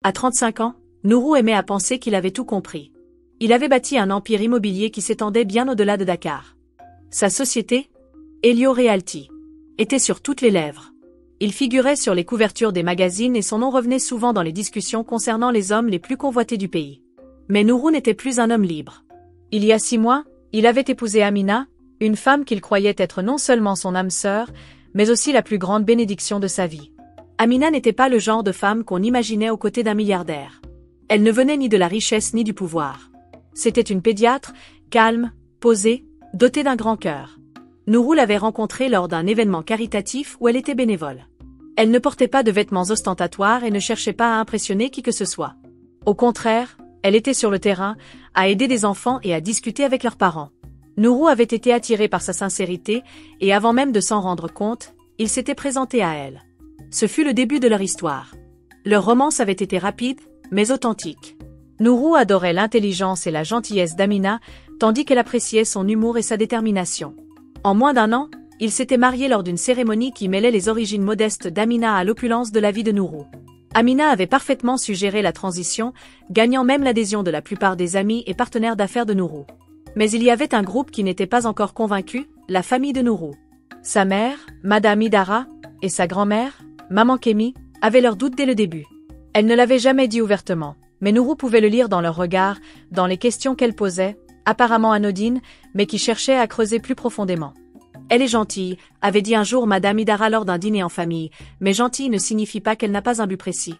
À 35 ans, Nourou aimait à penser qu'il avait tout compris. Il avait bâti un empire immobilier qui s'étendait bien au-delà de Dakar. Sa société, Helio Realty, était sur toutes les lèvres. Il figurait sur les couvertures des magazines et son nom revenait souvent dans les discussions concernant les hommes les plus convoités du pays. Mais Nourou n'était plus un homme libre. Il y a 6 mois, il avait épousé Amina, une femme qu'il croyait être non seulement son âme sœur, mais aussi la plus grande bénédiction de sa vie. Amina n'était pas le genre de femme qu'on imaginait aux côtés d'un milliardaire. Elle ne venait ni de la richesse ni du pouvoir. C'était une pédiatre, calme, posée, dotée d'un grand cœur. Nourou l'avait rencontrée lors d'un événement caritatif où elle était bénévole. Elle ne portait pas de vêtements ostentatoires et ne cherchait pas à impressionner qui que ce soit. Au contraire, elle était sur le terrain, à aider des enfants et à discuter avec leurs parents. Nourou avait été attiré par sa sincérité et avant même de s'en rendre compte, il s'était présenté à elle. Ce fut le début de leur histoire. Leur romance avait été rapide, mais authentique. Nourou adorait l'intelligence et la gentillesse d'Amina, tandis qu'elle appréciait son humour et sa détermination. En moins d'1 an, ils s'étaient mariés lors d'une cérémonie qui mêlait les origines modestes d'Amina à l'opulence de la vie de Nourou. Amina avait parfaitement su gérer la transition, gagnant même l'adhésion de la plupart des amis et partenaires d'affaires de Nourou. Mais il y avait un groupe qui n'était pas encore convaincu, la famille de Nourou. Sa mère, Madame Idara, et sa grand-mère, Maman Kémi, avaient leurs doutes dès le début. Elle ne l'avait jamais dit ouvertement, mais Nourou pouvait le lire dans leur regard, dans les questions qu'elle posait, apparemment anodines, mais qui cherchaient à creuser plus profondément. Elle est gentille, avait dit un jour Madame Idara lors d'un dîner en famille, mais gentille ne signifie pas qu'elle n'a pas un but précis.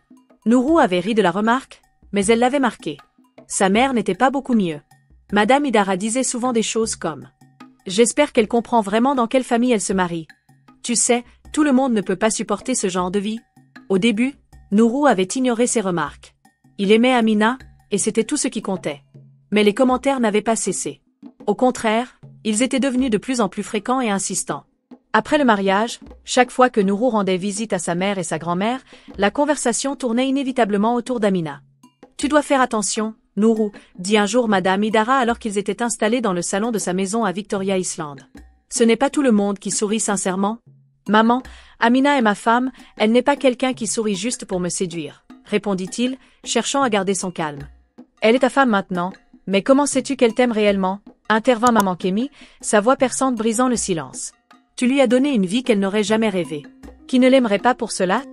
Nourou avait ri de la remarque, mais elle l'avait marqué. Sa mère n'était pas beaucoup mieux. Madame Idara disait souvent des choses comme « J'espère qu'elle comprend vraiment dans quelle famille elle se marie. Tu sais, tout le monde ne peut pas supporter ce genre de vie. » Au début, Nourou avait ignoré ces remarques. Il aimait Amina, et c'était tout ce qui comptait. Mais les commentaires n'avaient pas cessé. Au contraire, ils étaient devenus de plus en plus fréquents et insistants. Après le mariage, chaque fois que Nourou rendait visite à sa mère et sa grand-mère, la conversation tournait inévitablement autour d'Amina. « Tu dois faire attention, Nourou, dit un jour Madame Idara alors qu'ils étaient installés dans le salon de sa maison à Victoria Island. Ce n'est pas tout le monde qui sourit sincèrement. Maman, Amina est ma femme, elle n'est pas quelqu'un qui sourit juste pour me séduire, répondit-il, cherchant à garder son calme. Elle est ta femme maintenant, mais comment sais-tu qu'elle t'aime réellement? Intervint Maman Kémi, sa voix perçante brisant le silence. Tu lui as donné une vie qu'elle n'aurait jamais rêvée. Qui ne l'aimerait pas pour cela?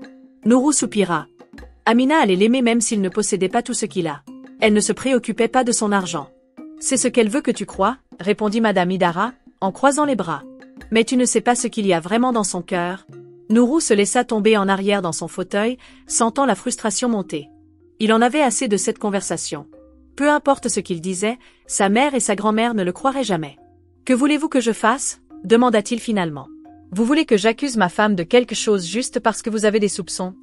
Nourou soupira. Amina allait l'aimer même s'il ne possédait pas tout ce qu'il a. Elle ne se préoccupait pas de son argent. C'est ce qu'elle veut que tu crois, répondit Madame Idara, en croisant les bras. Mais tu ne sais pas ce qu'il y a vraiment dans son cœur. Nourou se laissa tomber en arrière dans son fauteuil, sentant la frustration monter. Il en avait assez de cette conversation. Peu importe ce qu'il disait, sa mère et sa grand-mère ne le croiraient jamais. « Que voulez-vous que je fasse ?» demanda-t-il finalement. « Vous voulez que j'accuse ma femme de quelque chose juste parce que vous avez des soupçons?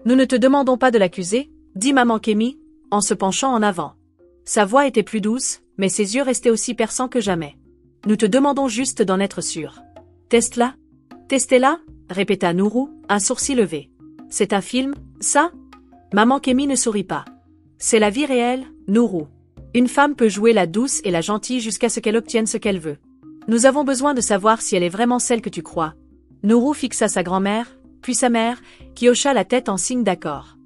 Nous ne te demandons pas de l'accuser, dit Maman Kémi, en se penchant en avant. Sa voix était plus douce, mais ses yeux restaient aussi perçants que jamais. Nous te demandons juste d'en être sûr. Teste-la? Testez-la? Répéta Nourou, un sourcil levé. C'est un film, ça? Maman Kémi ne sourit pas. C'est la vie réelle, Nourou. Une femme peut jouer la douce et la gentille jusqu'à ce qu'elle obtienne ce qu'elle veut. Nous avons besoin de savoir si elle est vraiment celle que tu crois. Nourou fixa sa grand-mère, puis sa mère, qui hocha la tête en signe d'accord.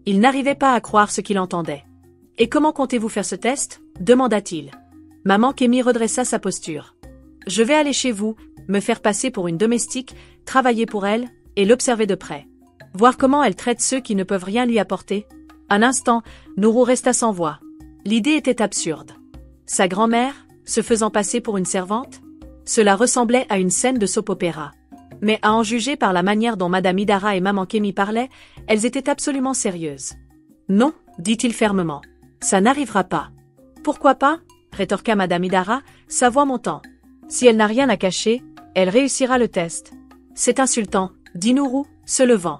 Il n'arrivait pas à croire ce qu'il entendait. Et comment comptez-vous faire ce test? Demanda-t-il. Maman Kémi redressa sa posture. Je vais aller chez vous, me faire passer pour une domestique, travailler pour elle, et l'observer de près. Voir comment elle traite ceux qui ne peuvent rien lui apporter. Un instant, Nourou resta sans voix. L'idée était absurde. Sa grand-mère, se faisant passer pour une servante? Cela ressemblait à une scène de soap-opéra. Mais à en juger par la manière dont Madame Idara et Maman Kémi parlaient, elles étaient absolument sérieuses. Non, dit-il fermement. Ça n'arrivera pas. Pourquoi pas? Rétorqua Madame Idara, sa voix montant. Si elle n'a rien à cacher, elle réussira le test. C'est insultant, dit Nourou, se levant.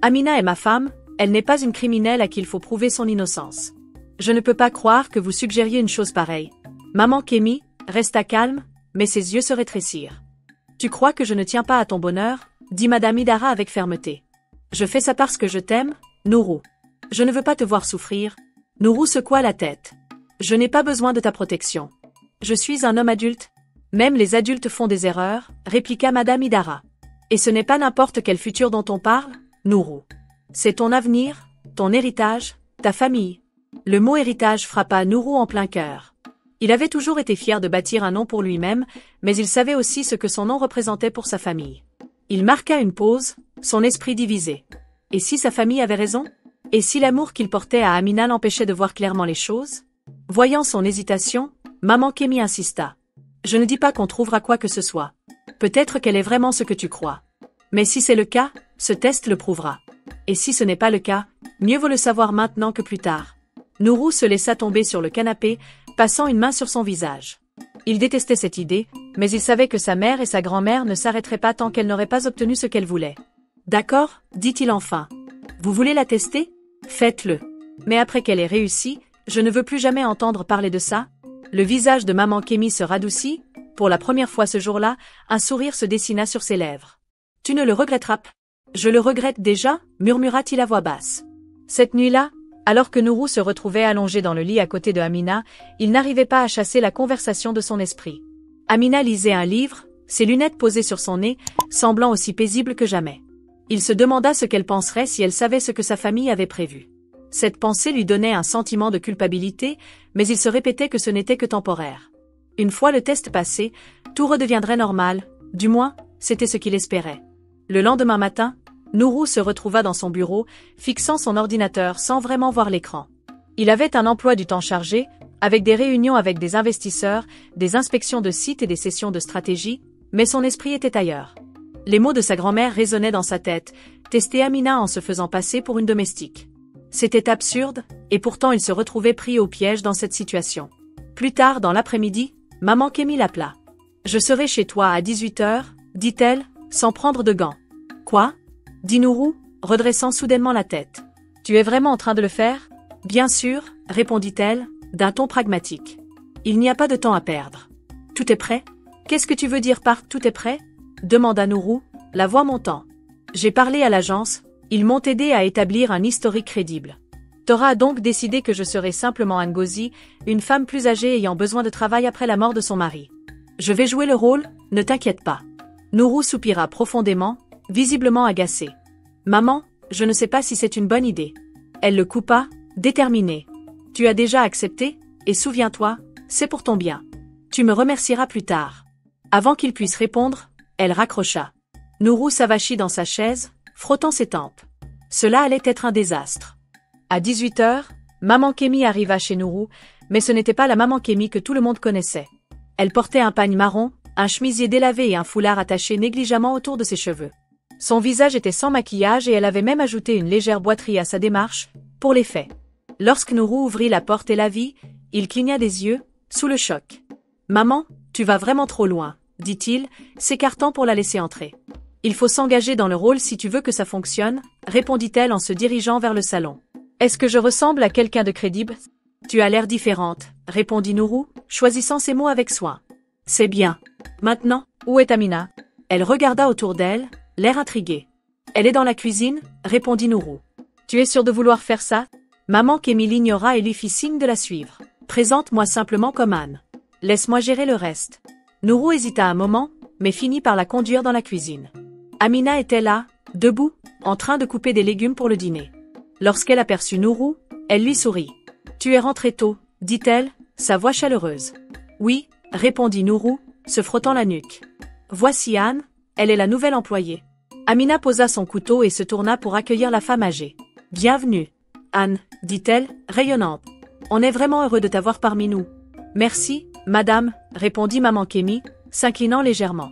Amina est ma femme, elle n'est pas une criminelle à qui il faut prouver son innocence. Je ne peux pas croire que vous suggériez une chose pareille. Maman Kémi resta calme, mais ses yeux se rétrécirent. Tu crois que je ne tiens pas à ton bonheur? Dit Madame Idara avec fermeté. Je fais ça parce que je t'aime, Nourou. Je ne veux pas te voir souffrir. Nourou secoua la tête. Je n'ai pas besoin de ta protection. Je suis un homme adulte. Même les adultes font des erreurs, répliqua Madame Idara. Et ce n'est pas n'importe quel futur dont on parle, Nourou. C'est ton avenir, ton héritage, ta famille. Le mot héritage frappa Nourou en plein cœur. Il avait toujours été fier de bâtir un nom pour lui-même, mais il savait aussi ce que son nom représentait pour sa famille. Il marqua une pause, son esprit divisé. Et si sa famille avait raison? Et si l'amour qu'il portait à Amina l'empêchait de voir clairement les choses? Voyant son hésitation, maman Kémi insista. Je ne dis pas qu'on trouvera quoi que ce soit. Peut-être qu'elle est vraiment ce que tu crois. Mais si c'est le cas, ce test le prouvera. Et si ce n'est pas le cas, mieux vaut le savoir maintenant que plus tard. Nourou se laissa tomber sur le canapé, passant une main sur son visage. Il détestait cette idée, mais il savait que sa mère et sa grand-mère ne s'arrêteraient pas tant qu'elle n'aurait pas obtenu ce qu'elle voulait. D'accord, dit-il enfin. Vous voulez la tester? Faites-le. Mais après qu'elle ait réussi, je ne veux plus jamais entendre parler de ça. Le visage de maman Kémi se radoucit. Pour la première fois ce jour-là, un sourire se dessina sur ses lèvres. Tu ne le regretteras pas. Je le regrette déjà, murmura-t-il à voix basse. Cette nuit-là, alors que Nourou se retrouvait allongé dans le lit à côté de Amina, il n'arrivait pas à chasser la conversation de son esprit. Amina lisait un livre, ses lunettes posées sur son nez, semblant aussi paisible que jamais. Il se demanda ce qu'elle penserait si elle savait ce que sa famille avait prévu. Cette pensée lui donnait un sentiment de culpabilité, mais il se répétait que ce n'était que temporaire. Une fois le test passé, tout redeviendrait normal, du moins, c'était ce qu'il espérait. Le lendemain matin, Nourou se retrouva dans son bureau, fixant son ordinateur sans vraiment voir l'écran. Il avait un emploi du temps chargé, avec des réunions avec des investisseurs, des inspections de sites et des sessions de stratégie, mais son esprit était ailleurs. Les mots de sa grand-mère résonnaient dans sa tête, tester Amina en se faisant passer pour une domestique. C'était absurde, et pourtant il se retrouvait pris au piège dans cette situation. Plus tard dans l'après-midi, maman Kémi l'appela. « Je serai chez toi à 18h, dit-elle, sans prendre de gants. »« Quoi ?» dit Nourou, redressant soudainement la tête. « Tu es vraiment en train de le faire ?»« Bien sûr, répondit-elle, d'un ton pragmatique. « Il n'y a pas de temps à perdre. »« Tout est prêt ?»« Qu'est-ce que tu veux dire par « tout est prêt » demanda Nourou, la voix montant. « J'ai parlé à l'agence, ils m'ont aidé à établir un historique crédible. Tora a donc décidé que je serai simplement Ngozi, une femme plus âgée ayant besoin de travail après la mort de son mari. Je vais jouer le rôle, ne t'inquiète pas. » Nourou soupira profondément, visiblement agacé. « Maman, je ne sais pas si c'est une bonne idée. » Elle le coupa, déterminée. « Tu as déjà accepté, et souviens-toi, c'est pour ton bien. Tu me remercieras plus tard. » Avant qu'il puisse répondre, elle raccrocha. Nourou s'avachit dans sa chaise, frottant ses tempes. Cela allait être un désastre. À 18h, maman Kémi arriva chez Nourou, mais ce n'était pas la maman Kémi que tout le monde connaissait. Elle portait un pagne marron, un chemisier délavé et un foulard attaché négligemment autour de ses cheveux. Son visage était sans maquillage et elle avait même ajouté une légère boiterie à sa démarche, pour l'effet. Lorsque Nourou ouvrit la porte et la vit, il cligna des yeux, sous le choc. « Maman, tu vas vraiment trop loin, » dit-il, s'écartant pour la laisser entrer. « Il faut s'engager dans le rôle si tu veux que ça fonctionne, » répondit-elle en se dirigeant vers le salon. « Est-ce que je ressemble à quelqu'un de crédible? »« Tu as l'air différente, » répondit Nourou, choisissant ses mots avec soin. « C'est bien. Maintenant, où est Amina ?» Elle regarda autour d'elle, l'air intrigué. « Elle est dans la cuisine, » répondit Nourou. « Tu es sûr de vouloir faire ça? » Maman Kémi l'ignora et lui fit signe de la suivre. « Présente-moi simplement comme Anne. Laisse-moi gérer le reste. » Nourou hésita un moment, mais finit par la conduire dans la cuisine. Amina était là, debout, en train de couper des légumes pour le dîner. Lorsqu'elle aperçut Nourou, elle lui sourit. « Tu es rentré tôt, » dit-elle, sa voix chaleureuse. « Oui, » répondit Nourou, se frottant la nuque. « Voici Anne, elle est la nouvelle employée. » Amina posa son couteau et se tourna pour accueillir la femme âgée. « Bienvenue, Anne, » dit-elle, rayonnante. « On est vraiment heureux de t'avoir parmi nous. »« Merci, madame, » répondit maman Kémi, s'inclinant légèrement.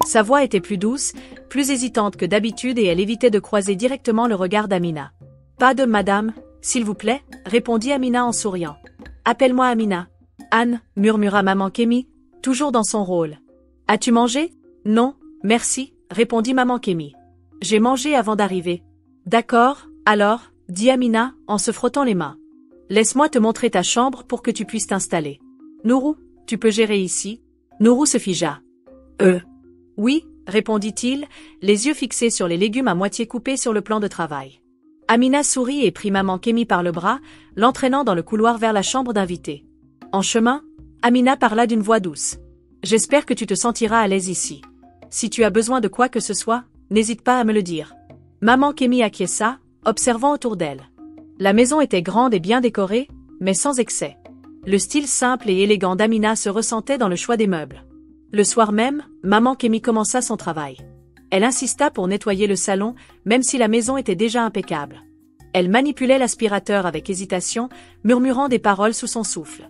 Sa voix était plus douce, plus hésitante que d'habitude et elle évitait de croiser directement le regard d'Amina. « Pas de madame, s'il vous plaît, » répondit Amina en souriant. « Appelle-moi Amina. »« Anne, » murmura maman Kémi, toujours dans son rôle. « As-tu mangé? »« Non, merci, » répondit maman Kémi. « J'ai mangé avant d'arriver. »« D'accord, alors, » dit Amina, en se frottant les mains. « Laisse-moi te montrer ta chambre pour que tu puisses t'installer. Nourou, tu peux gérer ici. » Nourou se figea. « Oui, » répondit-il, les yeux fixés sur les légumes à moitié coupés sur le plan de travail. Amina sourit et prit maman Kémi par le bras, l'entraînant dans le couloir vers la chambre d'invité. En chemin, Amina parla d'une voix douce. « J'espère que tu te sentiras à l'aise ici. Si tu as besoin de quoi que ce soit, n'hésite pas à me le dire. » Maman Kémi acquiesça, observant autour d'elle. La maison était grande et bien décorée, mais sans excès. Le style simple et élégant d'Amina se ressentait dans le choix des meubles. Le soir même, maman Kémi commença son travail. Elle insista pour nettoyer le salon, même si la maison était déjà impeccable. Elle manipulait l'aspirateur avec hésitation, murmurant des paroles sous son souffle.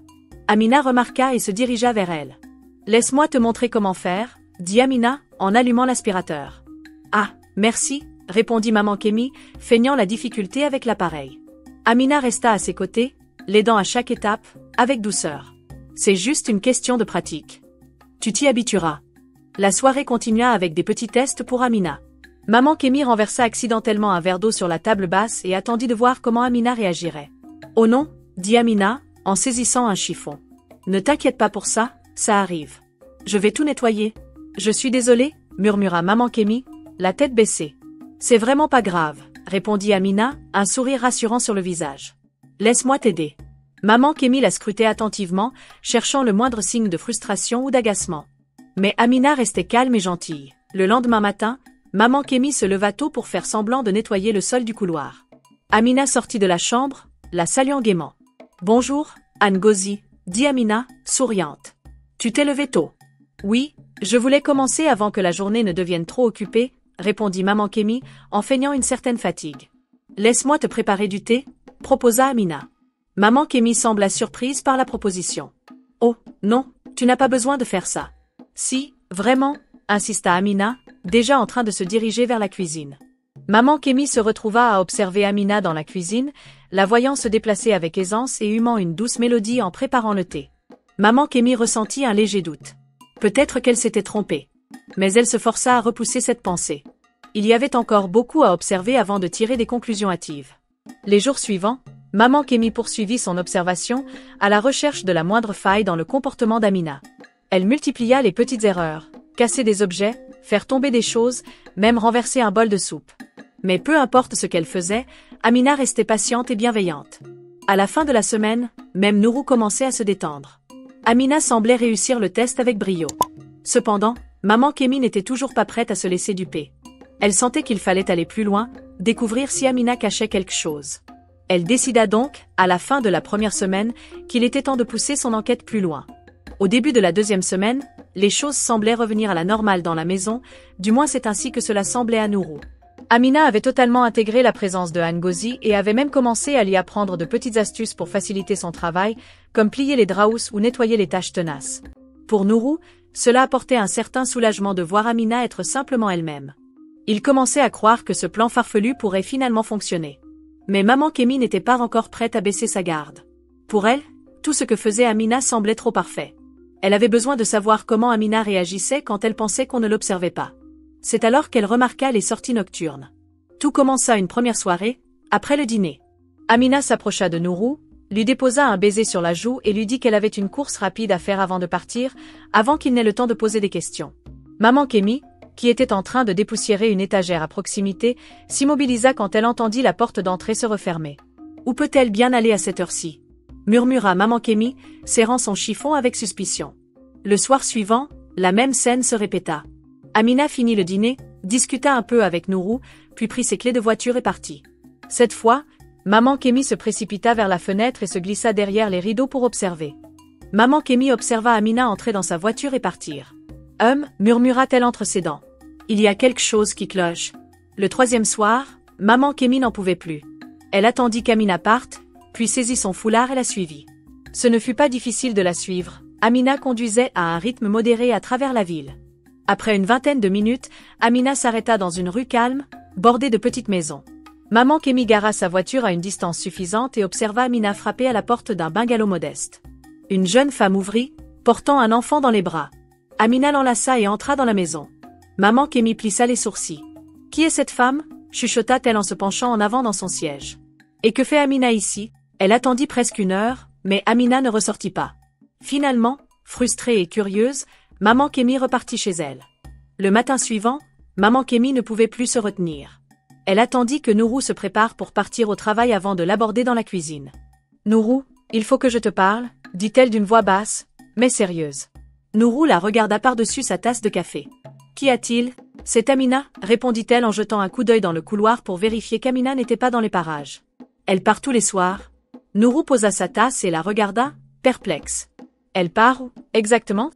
Amina remarqua et se dirigea vers elle. « Laisse-moi te montrer comment faire », dit Amina, en allumant l'aspirateur. « Ah, merci », répondit maman Kémi, feignant la difficulté avec l'appareil. Amina resta à ses côtés, l'aidant à chaque étape, avec douceur. « C'est juste une question de pratique. Tu t'y habitueras. » La soirée continua avec des petits tests pour Amina. Maman Kémi renversa accidentellement un verre d'eau sur la table basse et attendit de voir comment Amina réagirait. « Oh non », dit Amina, en saisissant un chiffon. « Ne t'inquiète pas pour ça, ça arrive. Je vais tout nettoyer. »« Je suis désolée », murmura maman Kémi, la tête baissée. « C'est vraiment pas grave », répondit Amina, un sourire rassurant sur le visage. « Laisse-moi t'aider. » Maman Kémi la scrutait attentivement, cherchant le moindre signe de frustration ou d'agacement. Mais Amina restait calme et gentille. Le lendemain matin, maman Kémi se leva tôt pour faire semblant de nettoyer le sol du couloir. Amina sortit de la chambre, la saluant gaiement. « Bonjour, Ngozi », dit Amina, souriante. « Tu t'es levée tôt. »« Oui, je voulais commencer avant que la journée ne devienne trop occupée », répondit maman Kémi, en feignant une certaine fatigue. « Laisse-moi te préparer du thé », proposa Amina. Maman Kémi sembla surprise par la proposition. « Oh, non, tu n'as pas besoin de faire ça. »« Si, vraiment », insista Amina, déjà en train de se diriger vers la cuisine. Maman Kémi se retrouva à observer Amina dans la cuisine, la voyant se déplacer avec aisance et humant une douce mélodie en préparant le thé. Maman Kémi ressentit un léger doute. Peut-être qu'elle s'était trompée. Mais elle se força à repousser cette pensée. Il y avait encore beaucoup à observer avant de tirer des conclusions hâtives. Les jours suivants, maman Kémi poursuivit son observation, à la recherche de la moindre faille dans le comportement d'Amina. Elle multiplia les petites erreurs, casser des objets, faire tomber des choses, même renverser un bol de soupe. Mais peu importe ce qu'elle faisait, Amina restait patiente et bienveillante. À la fin de la semaine, même Nourou commençait à se détendre. Amina semblait réussir le test avec brio. Cependant, maman Kémi n'était toujours pas prête à se laisser duper. Elle sentait qu'il fallait aller plus loin, découvrir si Amina cachait quelque chose. Elle décida donc, à la fin de la première semaine, qu'il était temps de pousser son enquête plus loin. Au début de la deuxième semaine, les choses semblaient revenir à la normale dans la maison, du moins c'est ainsi que cela semblait à Nourou. Amina avait totalement intégré la présence de Ngozi et avait même commencé à lui apprendre de petites astuces pour faciliter son travail, comme plier les draous ou nettoyer les taches tenaces. Pour Nourou, cela apportait un certain soulagement de voir Amina être simplement elle-même. Il commençait à croire que ce plan farfelu pourrait finalement fonctionner. Mais maman Kémi n'était pas encore prête à baisser sa garde. Pour elle, tout ce que faisait Amina semblait trop parfait. Elle avait besoin de savoir comment Amina réagissait quand elle pensait qu'on ne l'observait pas. C'est alors qu'elle remarqua les sorties nocturnes. Tout commença une première soirée, après le dîner. Amina s'approcha de Nourou, lui déposa un baiser sur la joue et lui dit qu'elle avait une course rapide à faire avant de partir, avant qu'il n'ait le temps de poser des questions. Maman Kémi, qui était en train de dépoussiérer une étagère à proximité, s'immobilisa quand elle entendit la porte d'entrée se refermer. « Où peut-elle bien aller à cette heure-ci » murmura maman Kémi, serrant son chiffon avec suspicion. Le soir suivant, la même scène se répéta. Amina finit le dîner, discuta un peu avec Nourou, puis prit ses clés de voiture et partit. Cette fois, maman Kémi se précipita vers la fenêtre et se glissa derrière les rideaux pour observer. Maman Kémi observa Amina entrer dans sa voiture et partir. Murmura-t-elle entre ses dents. Il y a quelque chose qui cloche. Le troisième soir, maman Kémi n'en pouvait plus. Elle attendit qu'Amina parte, puis saisit son foulard et la suivit. Ce ne fut pas difficile de la suivre. Amina conduisait à un rythme modéré à travers la ville. Après une vingtaine de minutes, Amina s'arrêta dans une rue calme, bordée de petites maisons. Maman Kémi gara sa voiture à une distance suffisante et observa Amina frapper à la porte d'un bungalow modeste. Une jeune femme ouvrit, portant un enfant dans les bras. Amina l'enlaça et entra dans la maison. Maman Kémi plissa les sourcils. « Qui est cette femme » chuchota-t-elle en se penchant en avant dans son siège. « Et que fait Amina ici » Elle attendit presque une heure, mais Amina ne ressortit pas. Finalement, frustrée et curieuse, maman Kémi repartit chez elle. Le matin suivant, maman Kémi ne pouvait plus se retenir. Elle attendit que Nourou se prépare pour partir au travail avant de l'aborder dans la cuisine. « Nourou, il faut que je te parle » dit-elle d'une voix basse, mais sérieuse. Nourou la regarda par-dessus sa tasse de café. « Qu'y a-t-il » C'est Amina, répondit-elle en jetant un coup d'œil dans le couloir pour vérifier qu'Amina n'était pas dans les parages. Elle part tous les soirs. Nourou posa sa tasse et la regarda, perplexe. Elle part où, exactement?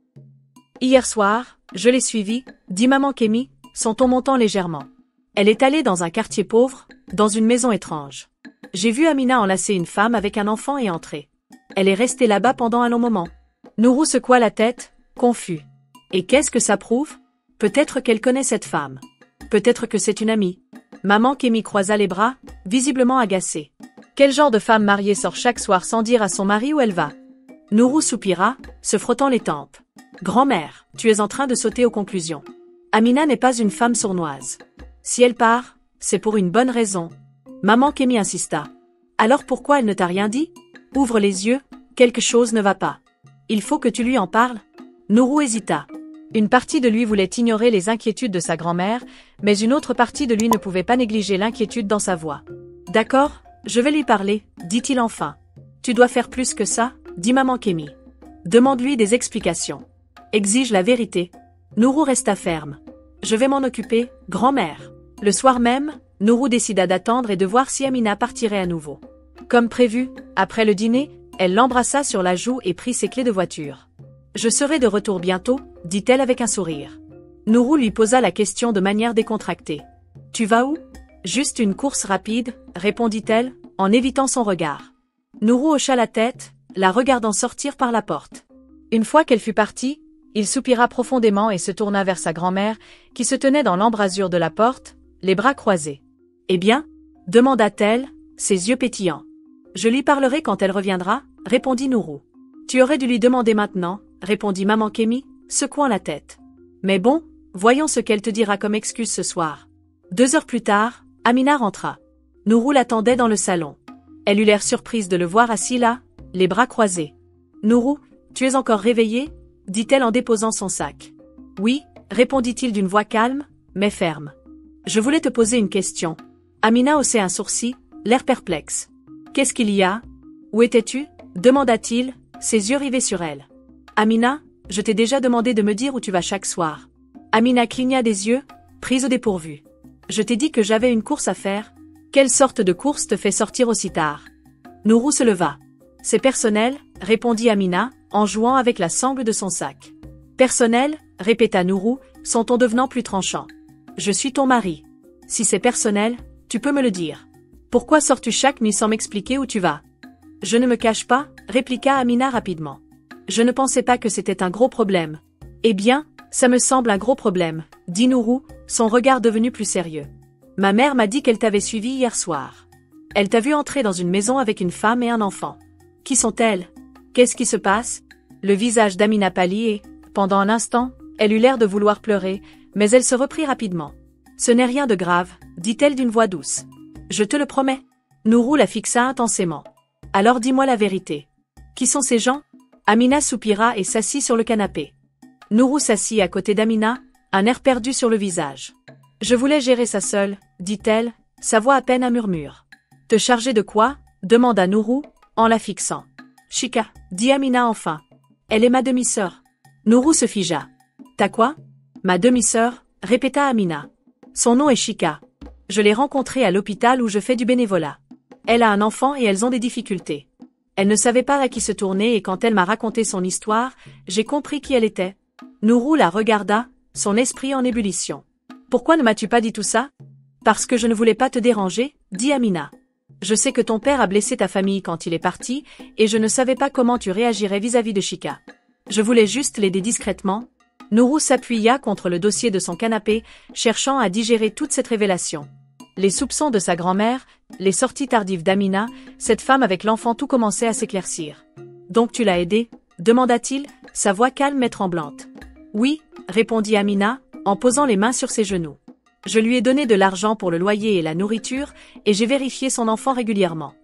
Hier soir, je l'ai suivie, dit maman Kémy, son ton montant légèrement. Elle est allée dans un quartier pauvre, dans une maison étrange. J'ai vu Amina enlacer une femme avec un enfant et entrer. Elle est restée là-bas pendant un long moment. Nourou secoua la tête, confus. Et qu'est-ce que ça prouve? Peut-être qu'elle connaît cette femme. Peut-être que c'est une amie. Maman Kémy croisa les bras, visiblement agacée. Quel genre de femme mariée sort chaque soir sans dire à son mari où elle va? Nourou soupira, se frottant les tempes. Grand-mère, tu es en train de sauter aux conclusions. Amina n'est pas une femme sournoise. Si elle part, c'est pour une bonne raison. Maman Kémy insista. Alors pourquoi elle ne t'a rien dit? Ouvre les yeux, quelque chose ne va pas. Il faut que tu lui en parles. Nourou hésita. Une partie de lui voulait ignorer les inquiétudes de sa grand-mère, mais une autre partie de lui ne pouvait pas négliger l'inquiétude dans sa voix. D'accord, je vais lui parler, dit-il enfin. Tu dois faire plus que ça, dit maman Kémy. Demande-lui des explications. Exige la vérité. Nourou resta ferme. Je vais m'en occuper, grand-mère. Le soir même, Nourou décida d'attendre et de voir si Amina partirait à nouveau. Comme prévu, après le dîner, elle l'embrassa sur la joue et prit ses clés de voiture. Je serai de retour bientôt, dit-elle avec un sourire. Nourou lui posa la question de manière décontractée. Tu vas où? Juste une course rapide, répondit-elle, en évitant son regard. Nourou hocha la tête, la regardant sortir par la porte. Une fois qu'elle fut partie, il soupira profondément et se tourna vers sa grand-mère, qui se tenait dans l'embrasure de la porte, les bras croisés. Eh bien? Demanda-t-elle, ses yeux pétillants. Je lui parlerai quand elle reviendra, répondit Nourou. Tu aurais dû lui demander maintenant, répondit maman Kémy, secouant la tête. Mais bon, voyons ce qu'elle te dira comme excuse ce soir. 2 heures plus tard, Amina rentra. Nourou l'attendait dans le salon. Elle eut l'air surprise de le voir assis là, les bras croisés. Nourou, tu es encore réveillé? Dit-elle en déposant son sac. Oui, répondit-il d'une voix calme, mais ferme. Je voulais te poser une question. Amina haussait un sourcil, l'air perplexe. Qu'est-ce qu'il y a? Où étais-tu? Demanda-t-il, ses yeux rivés sur elle. Amina, je t'ai déjà demandé de me dire où tu vas chaque soir. Amina cligna des yeux, prise au dépourvu. Je t'ai dit que j'avais une course à faire. Quelle sorte de course te fait sortir aussi tard? Nourou se leva. C'est personnel, répondit Amina, en jouant avec la sangle de son sac. Personnel, répéta Nourou, son ton devenant plus tranchant. Je suis ton mari. Si c'est personnel, tu peux me le dire. Pourquoi sors-tu chaque nuit sans m'expliquer où tu vas? Je ne me cache pas, répliqua Amina rapidement. Je ne pensais pas que c'était un gros problème. Eh bien, ça me semble un gros problème, dit Nourou, son regard devenu plus sérieux. Ma mère m'a dit qu'elle t'avait suivi hier soir. Elle t'a vu entrer dans une maison avec une femme et un enfant. Qui sont-elles? Qu'est-ce qui se passe? Le visage d'Amina pâlit et, pendant un instant, elle eut l'air de vouloir pleurer, mais elle se reprit rapidement. Ce n'est rien de grave, dit-elle d'une voix douce. Je te le promets. Nourou la fixa intensément. Alors dis-moi la vérité. Qui sont ces gens? Amina soupira et s'assit sur le canapé. Nourou s'assit à côté d'Amina, un air perdu sur le visage. Je voulais gérer ça seule, dit-elle, sa voix à peine un murmure. Te charger de quoi? Demanda Nourou, en la fixant. Chika, dit Amina enfin. Elle est ma demi-sœur. Nourou se figea. T'as quoi? Ma demi-sœur, répéta Amina. Son nom est Chika. Je l'ai rencontrée à l'hôpital où je fais du bénévolat. Elle a un enfant et elles ont des difficultés. Elle ne savait pas à qui se tourner et quand elle m'a raconté son histoire, j'ai compris qui elle était. Nourou la regarda, son esprit en ébullition. Pourquoi ne m'as-tu pas dit tout ça? Parce que je ne voulais pas te déranger, dit Amina. Je sais que ton père a blessé ta famille quand il est parti, et je ne savais pas comment tu réagirais vis-à-vis de Chika. Je voulais juste l'aider discrètement. Nourou s'appuya contre le dossier de son canapé, cherchant à digérer toute cette révélation. Les soupçons de sa grand-mère, les sorties tardives d'Amina, cette femme avec l'enfant, tout commençait à s'éclaircir. Donc tu l'as aidé? Demanda-t-il, sa voix calme mais tremblante. Oui, répondit Amina, en posant les mains sur ses genoux. Je lui ai donné de l'argent pour le loyer et la nourriture, et j'ai vérifié son enfant régulièrement.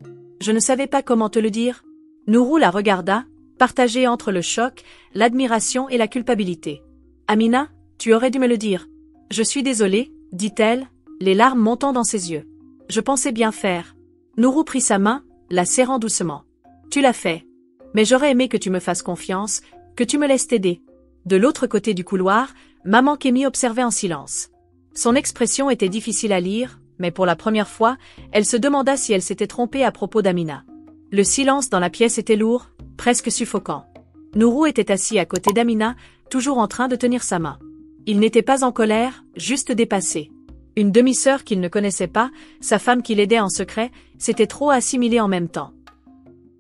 Je ne savais pas comment te le dire. Nourou la regarda, partagée entre le choc, l'admiration et la culpabilité. Amina, tu aurais dû me le dire. Je suis désolée, dit-elle, les larmes montant dans ses yeux. Je pensais bien faire. Nourou prit sa main, la serrant doucement. Tu l'as fait. Mais j'aurais aimé que tu me fasses confiance, que tu me laisses t'aider. De l'autre côté du couloir, maman Kémy observait en silence. Son expression était difficile à lire, Mais pour la première fois, elle se demanda si elle s'était trompée à propos d'Amina. Le silence dans la pièce était lourd, presque suffocant. Nourou était assis à côté d'Amina, toujours en train de tenir sa main. Il n'était pas en colère, juste dépassé. Une demi-sœur qu'il ne connaissait pas, sa femme qui l'aidait en secret, s'était trop assimilée en même temps.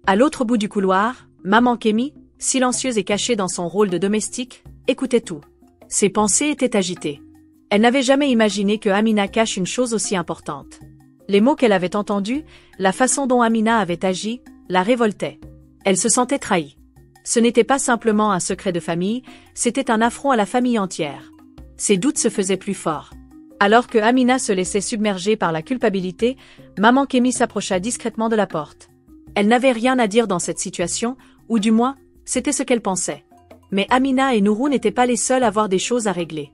À l'autre bout du couloir, maman Kémi, silencieuse et cachée dans son rôle de domestique, écoutait tout. Ses pensées étaient agitées. Elle n'avait jamais imaginé que Amina cache une chose aussi importante. Les mots qu'elle avait entendus, la façon dont Amina avait agi, la révoltaient. Elle se sentait trahie. Ce n'était pas simplement un secret de famille, c'était un affront à la famille entière. Ses doutes se faisaient plus forts. Alors que Amina se laissait submerger par la culpabilité, maman Kémi s'approcha discrètement de la porte. Elle n'avait rien à dire dans cette situation, ou du moins, c'était ce qu'elle pensait. Mais Amina et Nourou n'étaient pas les seuls à avoir des choses à régler.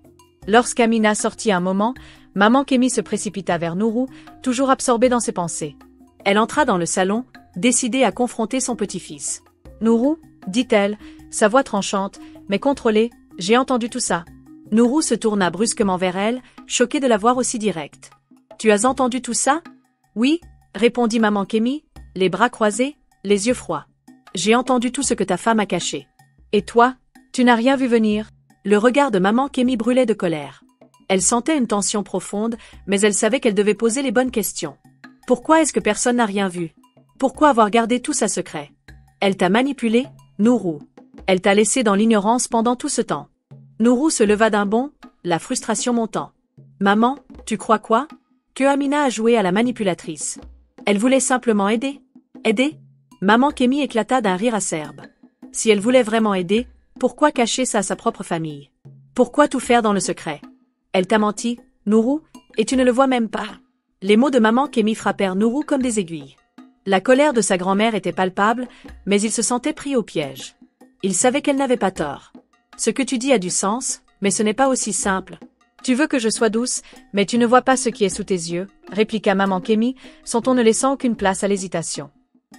Lorsqu'Amina sortit un moment, maman Kémi se précipita vers Nourou, toujours absorbée dans ses pensées. Elle entra dans le salon, décidée à confronter son petit-fils. « Nourou » dit-elle, sa voix tranchante, mais contrôlée, « j'ai entendu tout ça. » Nourou se tourna brusquement vers elle, choquée de la voir aussi directe. « Tu as entendu tout ça ?»« Oui » répondit maman Kémi, les bras croisés, les yeux froids. « J'ai entendu tout ce que ta femme a caché. Et toi, tu n'as rien vu venir ?» Le regard de maman Kémi brûlait de colère. Elle sentait une tension profonde, mais elle savait qu'elle devait poser les bonnes questions. Pourquoi est-ce que personne n'a rien vu? Pourquoi avoir gardé tout ça secret? Elle t'a manipulé, Nourou. Elle t'a laissé dans l'ignorance pendant tout ce temps. Nourou se leva d'un bond, la frustration montant. Maman, tu crois quoi? Que Amina a joué à la manipulatrice. Elle voulait simplement aider. Aider? Maman Kémi éclata d'un rire acerbe. Si elle voulait vraiment aider, pourquoi cacher ça à sa propre famille? Pourquoi tout faire dans le secret? Elle t'a menti, Nourou, et tu ne le vois même pas. Les mots de maman Kémi frappèrent Nourou comme des aiguilles. La colère de sa grand-mère était palpable, mais il se sentait pris au piège. Il savait qu'elle n'avait pas tort. Ce que tu dis a du sens, mais ce n'est pas aussi simple. Tu veux que je sois douce, mais tu ne vois pas ce qui est sous tes yeux, répliqua maman Kémi, son ton ne laissant aucune place à l'hésitation.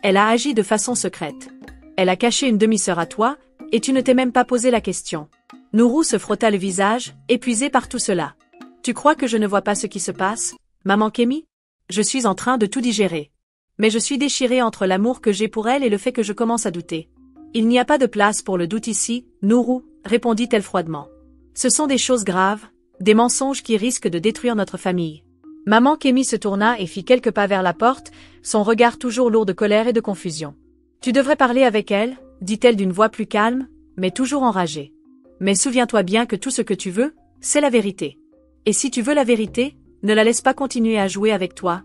Elle a agi de façon secrète. Elle a caché une demi-sœur à toi, et tu ne t'es même pas posé la question. Nourou se frotta le visage, épuisé par tout cela. Tu crois que je ne vois pas ce qui se passe, maman Kémi? Je suis en train de tout digérer. Mais je suis déchirée entre l'amour que j'ai pour elle et le fait que je commence à douter. Il n'y a pas de place pour le doute ici, Nourou, répondit-elle froidement. Ce sont des choses graves, des mensonges qui risquent de détruire notre famille. Maman Kémi se tourna et fit quelques pas vers la porte, son regard toujours lourd de colère et de confusion. Tu devrais parler avec elle, dit-elle d'une voix plus calme, mais toujours enragée. Mais souviens-toi bien que tout ce que tu veux, c'est la vérité. Et si tu veux la vérité, ne la laisse pas continuer à jouer avec toi.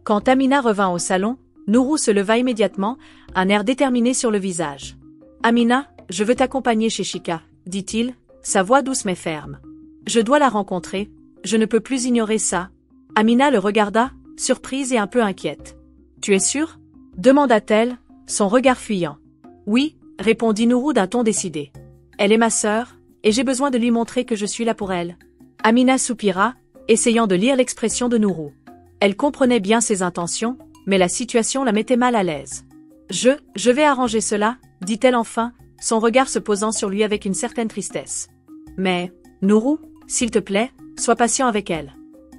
Quand Amina revint au salon, Nourou se leva immédiatement, un air déterminé sur le visage. Amina, je veux t'accompagner chez Chika, dit-il, sa voix douce mais ferme. Je dois la rencontrer, je ne peux plus ignorer ça. Amina le regarda, surprise et un peu inquiète. Tu es sûre? Demanda-t-elle, son regard fuyant. Oui, répondit Nourou d'un ton décidé. Elle est ma sœur, et j'ai besoin de lui montrer que je suis là pour elle. Amina soupira, essayant de lire l'expression de Nourou. Elle comprenait bien ses intentions, mais la situation la mettait mal à l'aise. Je vais arranger cela, dit-elle enfin, son regard se posant sur lui avec une certaine tristesse. Mais, Nourou, s'il te plaît, sois patient avec elle.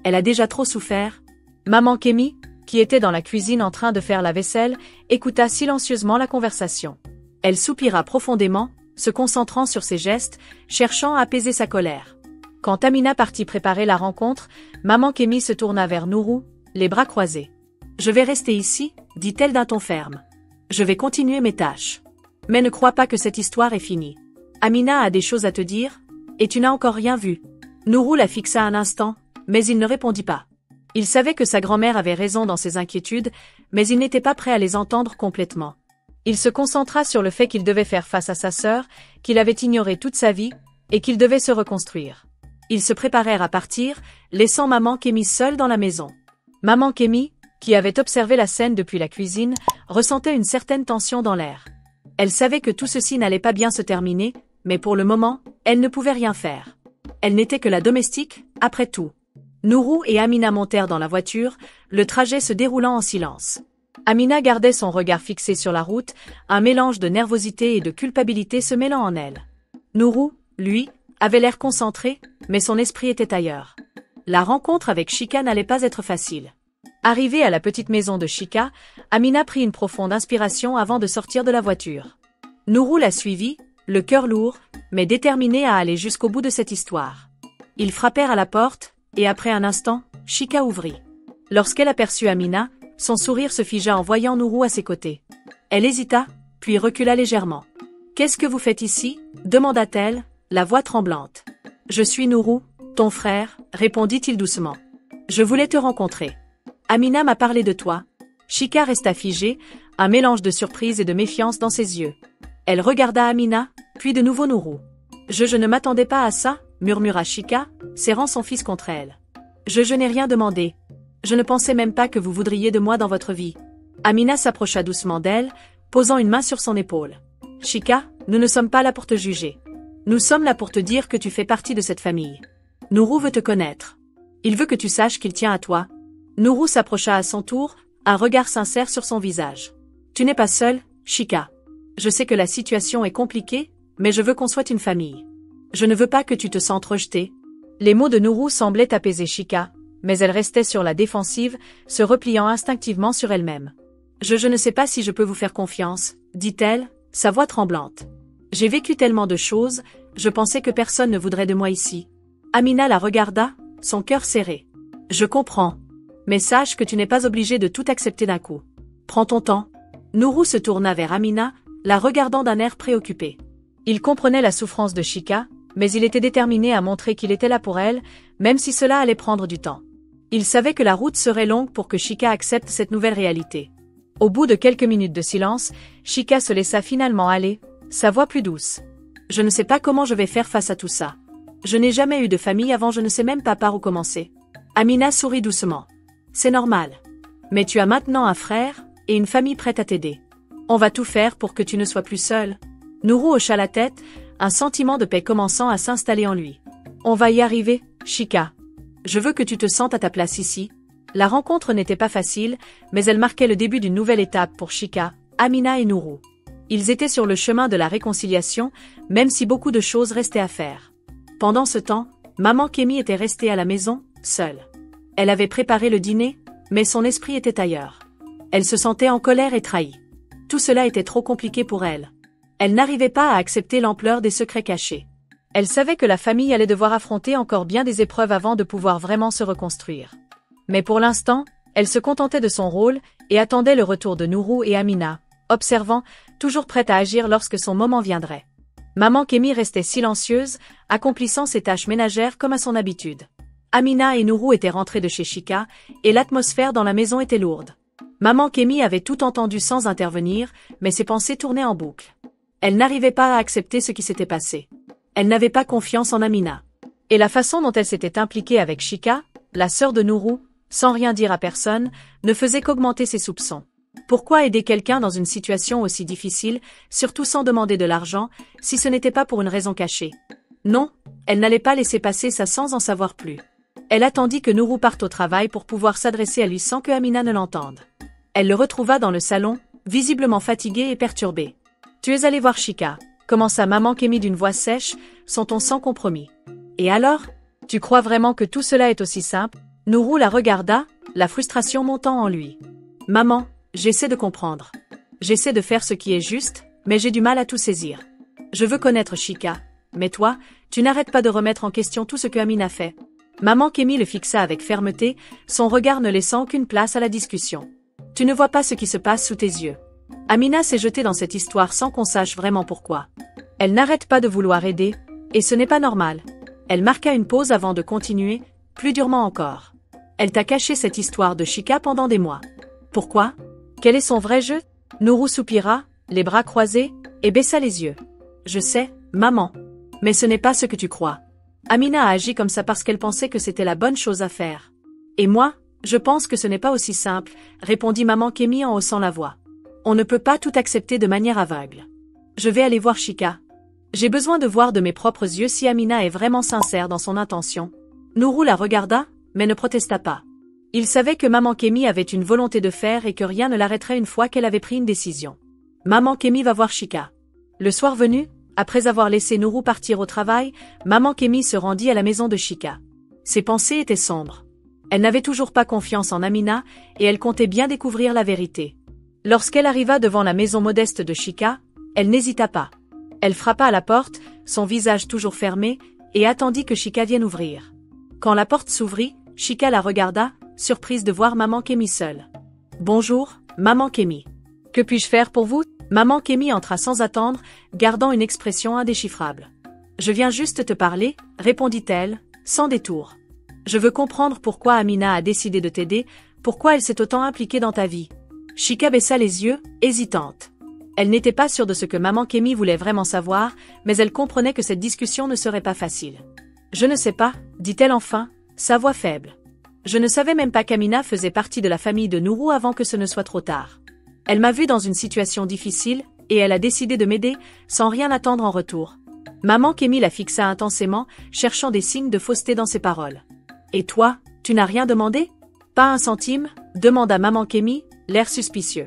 Elle a déjà trop souffert. Maman Kémi, qui était dans la cuisine en train de faire la vaisselle, écouta silencieusement la conversation. Elle soupira profondément, se concentrant sur ses gestes, cherchant à apaiser sa colère. Quand Amina partit préparer la rencontre, maman Kémi se tourna vers Nourou, les bras croisés. « Je vais rester ici, dit-elle d'un ton ferme. Je vais continuer mes tâches. Mais ne crois pas que cette histoire est finie. Amina a des choses à te dire, et tu n'as encore rien vu. » Nourou la fixa un instant, mais il ne répondit pas. Il savait que sa grand-mère avait raison dans ses inquiétudes, mais il n'était pas prêt à les entendre complètement. Il se concentra sur le fait qu'il devait faire face à sa sœur, qu'il avait ignorée toute sa vie, et qu'il devait se reconstruire. Ils se préparèrent à partir, laissant maman Kémi seule dans la maison. Maman Kémi, qui avait observé la scène depuis la cuisine, ressentait une certaine tension dans l'air. Elle savait que tout ceci n'allait pas bien se terminer, mais pour le moment, elle ne pouvait rien faire. Elle n'était que la domestique, après tout. Nourou et Amina montèrent dans la voiture, le trajet se déroulant en silence. Amina gardait son regard fixé sur la route, un mélange de nervosité et de culpabilité se mêlant en elle. Nourou, lui, avait l'air concentré, mais son esprit était ailleurs. La rencontre avec Chika n'allait pas être facile. Arrivée à la petite maison de Chika, Amina prit une profonde inspiration avant de sortir de la voiture. Nourou la suivit, le cœur lourd, mais déterminé à aller jusqu'au bout de cette histoire. Ils frappèrent à la porte, et après un instant, Chika ouvrit. Lorsqu'elle aperçut Amina, son sourire se figea en voyant Nourou à ses côtés. Elle hésita, puis recula légèrement. « Qu'est-ce que vous faites ici ?» demanda-t-elle, la voix tremblante. « Je suis Nourou, ton frère, répondit-il doucement. Je voulais te rencontrer. Amina m'a parlé de toi. » Chika resta figée, un mélange de surprise et de méfiance dans ses yeux. Elle regarda Amina, puis de nouveau Nourou. « Je ne m'attendais pas à ça, » murmura Chika, serrant son fils contre elle. « Je n'ai rien demandé. Je ne pensais même pas que vous voudriez de moi dans votre vie. » Amina s'approcha doucement d'elle, posant une main sur son épaule. « Chika, nous ne sommes pas là pour te juger. Nous sommes là pour te dire que tu fais partie de cette famille. Nourou veut te connaître. Il veut que tu saches qu'il tient à toi. » Nourou s'approcha à son tour, un regard sincère sur son visage. « Tu n'es pas seule, Chika. Je sais que la situation est compliquée, mais je veux qu'on soit une famille. Je ne veux pas que tu te sentes rejetée. » Les mots de Nourou semblaient apaiser Chika, mais elle restait sur la défensive, se repliant instinctivement sur elle-même. « Je ne sais pas si je peux vous faire confiance, » dit-elle, sa voix tremblante. « J'ai vécu tellement de choses, je pensais que personne ne voudrait de moi ici. » Amina la regarda, son cœur serré. « Je comprends. Mais sache que tu n'es pas obligée de tout accepter d'un coup. Prends ton temps. » Nourou se tourna vers Amina, la regardant d'un air préoccupé. Il comprenait la souffrance de Chika, mais il était déterminé à montrer qu'il était là pour elle, même si cela allait prendre du temps. Il savait que la route serait longue pour que Chika accepte cette nouvelle réalité. Au bout de quelques minutes de silence, Chika se laissa finalement aller, sa voix plus douce. « Je ne sais pas comment je vais faire face à tout ça. Je n'ai jamais eu de famille avant, je ne sais même pas par où commencer. » Amina sourit doucement. « C'est normal. Mais tu as maintenant un frère, et une famille prête à t'aider. On va tout faire pour que tu ne sois plus seule. » Nourou hocha la tête, un sentiment de paix commençant à s'installer en lui. « On va y arriver, Chika. Je veux que tu te sentes à ta place ici. » La rencontre n'était pas facile, mais elle marquait le début d'une nouvelle étape pour Chika, Amina et Nourou. Ils étaient sur le chemin de la réconciliation, même si beaucoup de choses restaient à faire. Pendant ce temps, maman Kémi était restée à la maison, seule. Elle avait préparé le dîner, mais son esprit était ailleurs. Elle se sentait en colère et trahie. Tout cela était trop compliqué pour elle. Elle n'arrivait pas à accepter l'ampleur des secrets cachés. Elle savait que la famille allait devoir affronter encore bien des épreuves avant de pouvoir vraiment se reconstruire. Mais pour l'instant, elle se contentait de son rôle et attendait le retour de Nourou et Amina, observant, toujours prête à agir lorsque son moment viendrait. Maman Kémi restait silencieuse, accomplissant ses tâches ménagères comme à son habitude. Amina et Nourou étaient rentrés de chez Chika, et l'atmosphère dans la maison était lourde. Maman Kémi avait tout entendu sans intervenir, mais ses pensées tournaient en boucle. Elle n'arrivait pas à accepter ce qui s'était passé. Elle n'avait pas confiance en Amina. Et la façon dont elle s'était impliquée avec Chika, la sœur de Nourou, sans rien dire à personne, ne faisait qu'augmenter ses soupçons. Pourquoi aider quelqu'un dans une situation aussi difficile, surtout sans demander de l'argent, si ce n'était pas pour une raison cachée? Non, elle n'allait pas laisser passer ça sans en savoir plus. Elle attendit que Nourou parte au travail pour pouvoir s'adresser à lui sans que Amina ne l'entende. Elle le retrouva dans le salon, visiblement fatigué et perturbé. « Tu es allé voir Chika », commença maman Kémi d'une voix sèche, son ton sans compromis. « Et alors? Tu crois vraiment que tout cela est aussi simple ?» Nourou la regarda, la frustration montant en lui. « Maman, j'essaie de comprendre. J'essaie de faire ce qui est juste, mais j'ai du mal à tout saisir. Je veux connaître Chika, mais toi, tu n'arrêtes pas de remettre en question tout ce que Amina fait. » Maman Kémi le fixa avec fermeté, son regard ne laissant aucune place à la discussion. « Tu ne vois pas ce qui se passe sous tes yeux. Amina s'est jetée dans cette histoire sans qu'on sache vraiment pourquoi. Elle n'arrête pas de vouloir aider, et ce n'est pas normal. » Elle marqua une pause avant de continuer, plus durement encore. « Elle t'a caché cette histoire de Chika pendant des mois. Pourquoi? Quel est son vrai jeu? » Nourou soupira, les bras croisés, et baissa les yeux. « Je sais, maman. Mais ce n'est pas ce que tu crois. Amina a agi comme ça parce qu'elle pensait que c'était la bonne chose à faire. Et moi, je pense que ce n'est pas aussi simple, » répondit maman Kémi en haussant la voix. « On ne peut pas tout accepter de manière aveugle. Je vais aller voir Chika. J'ai besoin de voir de mes propres yeux si Amina est vraiment sincère dans son intention. » Nourou la regarda, mais ne protesta pas. Il savait que maman Kémi avait une volonté de faire et que rien ne l'arrêterait une fois qu'elle avait pris une décision. Maman Kémi va voir Chika. Le soir venu, après avoir laissé Nourou partir au travail, maman Kémi se rendit à la maison de Chika. Ses pensées étaient sombres. Elle n'avait toujours pas confiance en Amina, et elle comptait bien découvrir la vérité. Lorsqu'elle arriva devant la maison modeste de Chika, elle n'hésita pas. Elle frappa à la porte, son visage toujours fermé, et attendit que Chika vienne ouvrir. Quand la porte s'ouvrit, Chika la regarda, surprise de voir maman Kémi seule. « Bonjour, maman Kémi. Que puis-je faire pour vous ?» Maman Kémi entra sans attendre, gardant une expression indéchiffrable. « Je viens juste te parler, » répondit-elle, sans détour. « Je veux comprendre pourquoi Amina a décidé de t'aider, pourquoi elle s'est autant impliquée dans ta vie. » Chika baissa les yeux, hésitante. Elle n'était pas sûre de ce que maman Kémi voulait vraiment savoir, mais elle comprenait que cette discussion ne serait pas facile. « Je ne sais pas, » dit-elle enfin, sa voix faible. « Je ne savais même pas qu'Amina faisait partie de la famille de Nourou avant que ce ne soit trop tard. Elle m'a vue dans une situation difficile, et elle a décidé de m'aider, sans rien attendre en retour. » Maman Kémi la fixa intensément, cherchant des signes de fausseté dans ses paroles. « Et toi, tu n'as rien demandé ? » « Pas un centime ?» demanda maman Kémi, l'air suspicieux.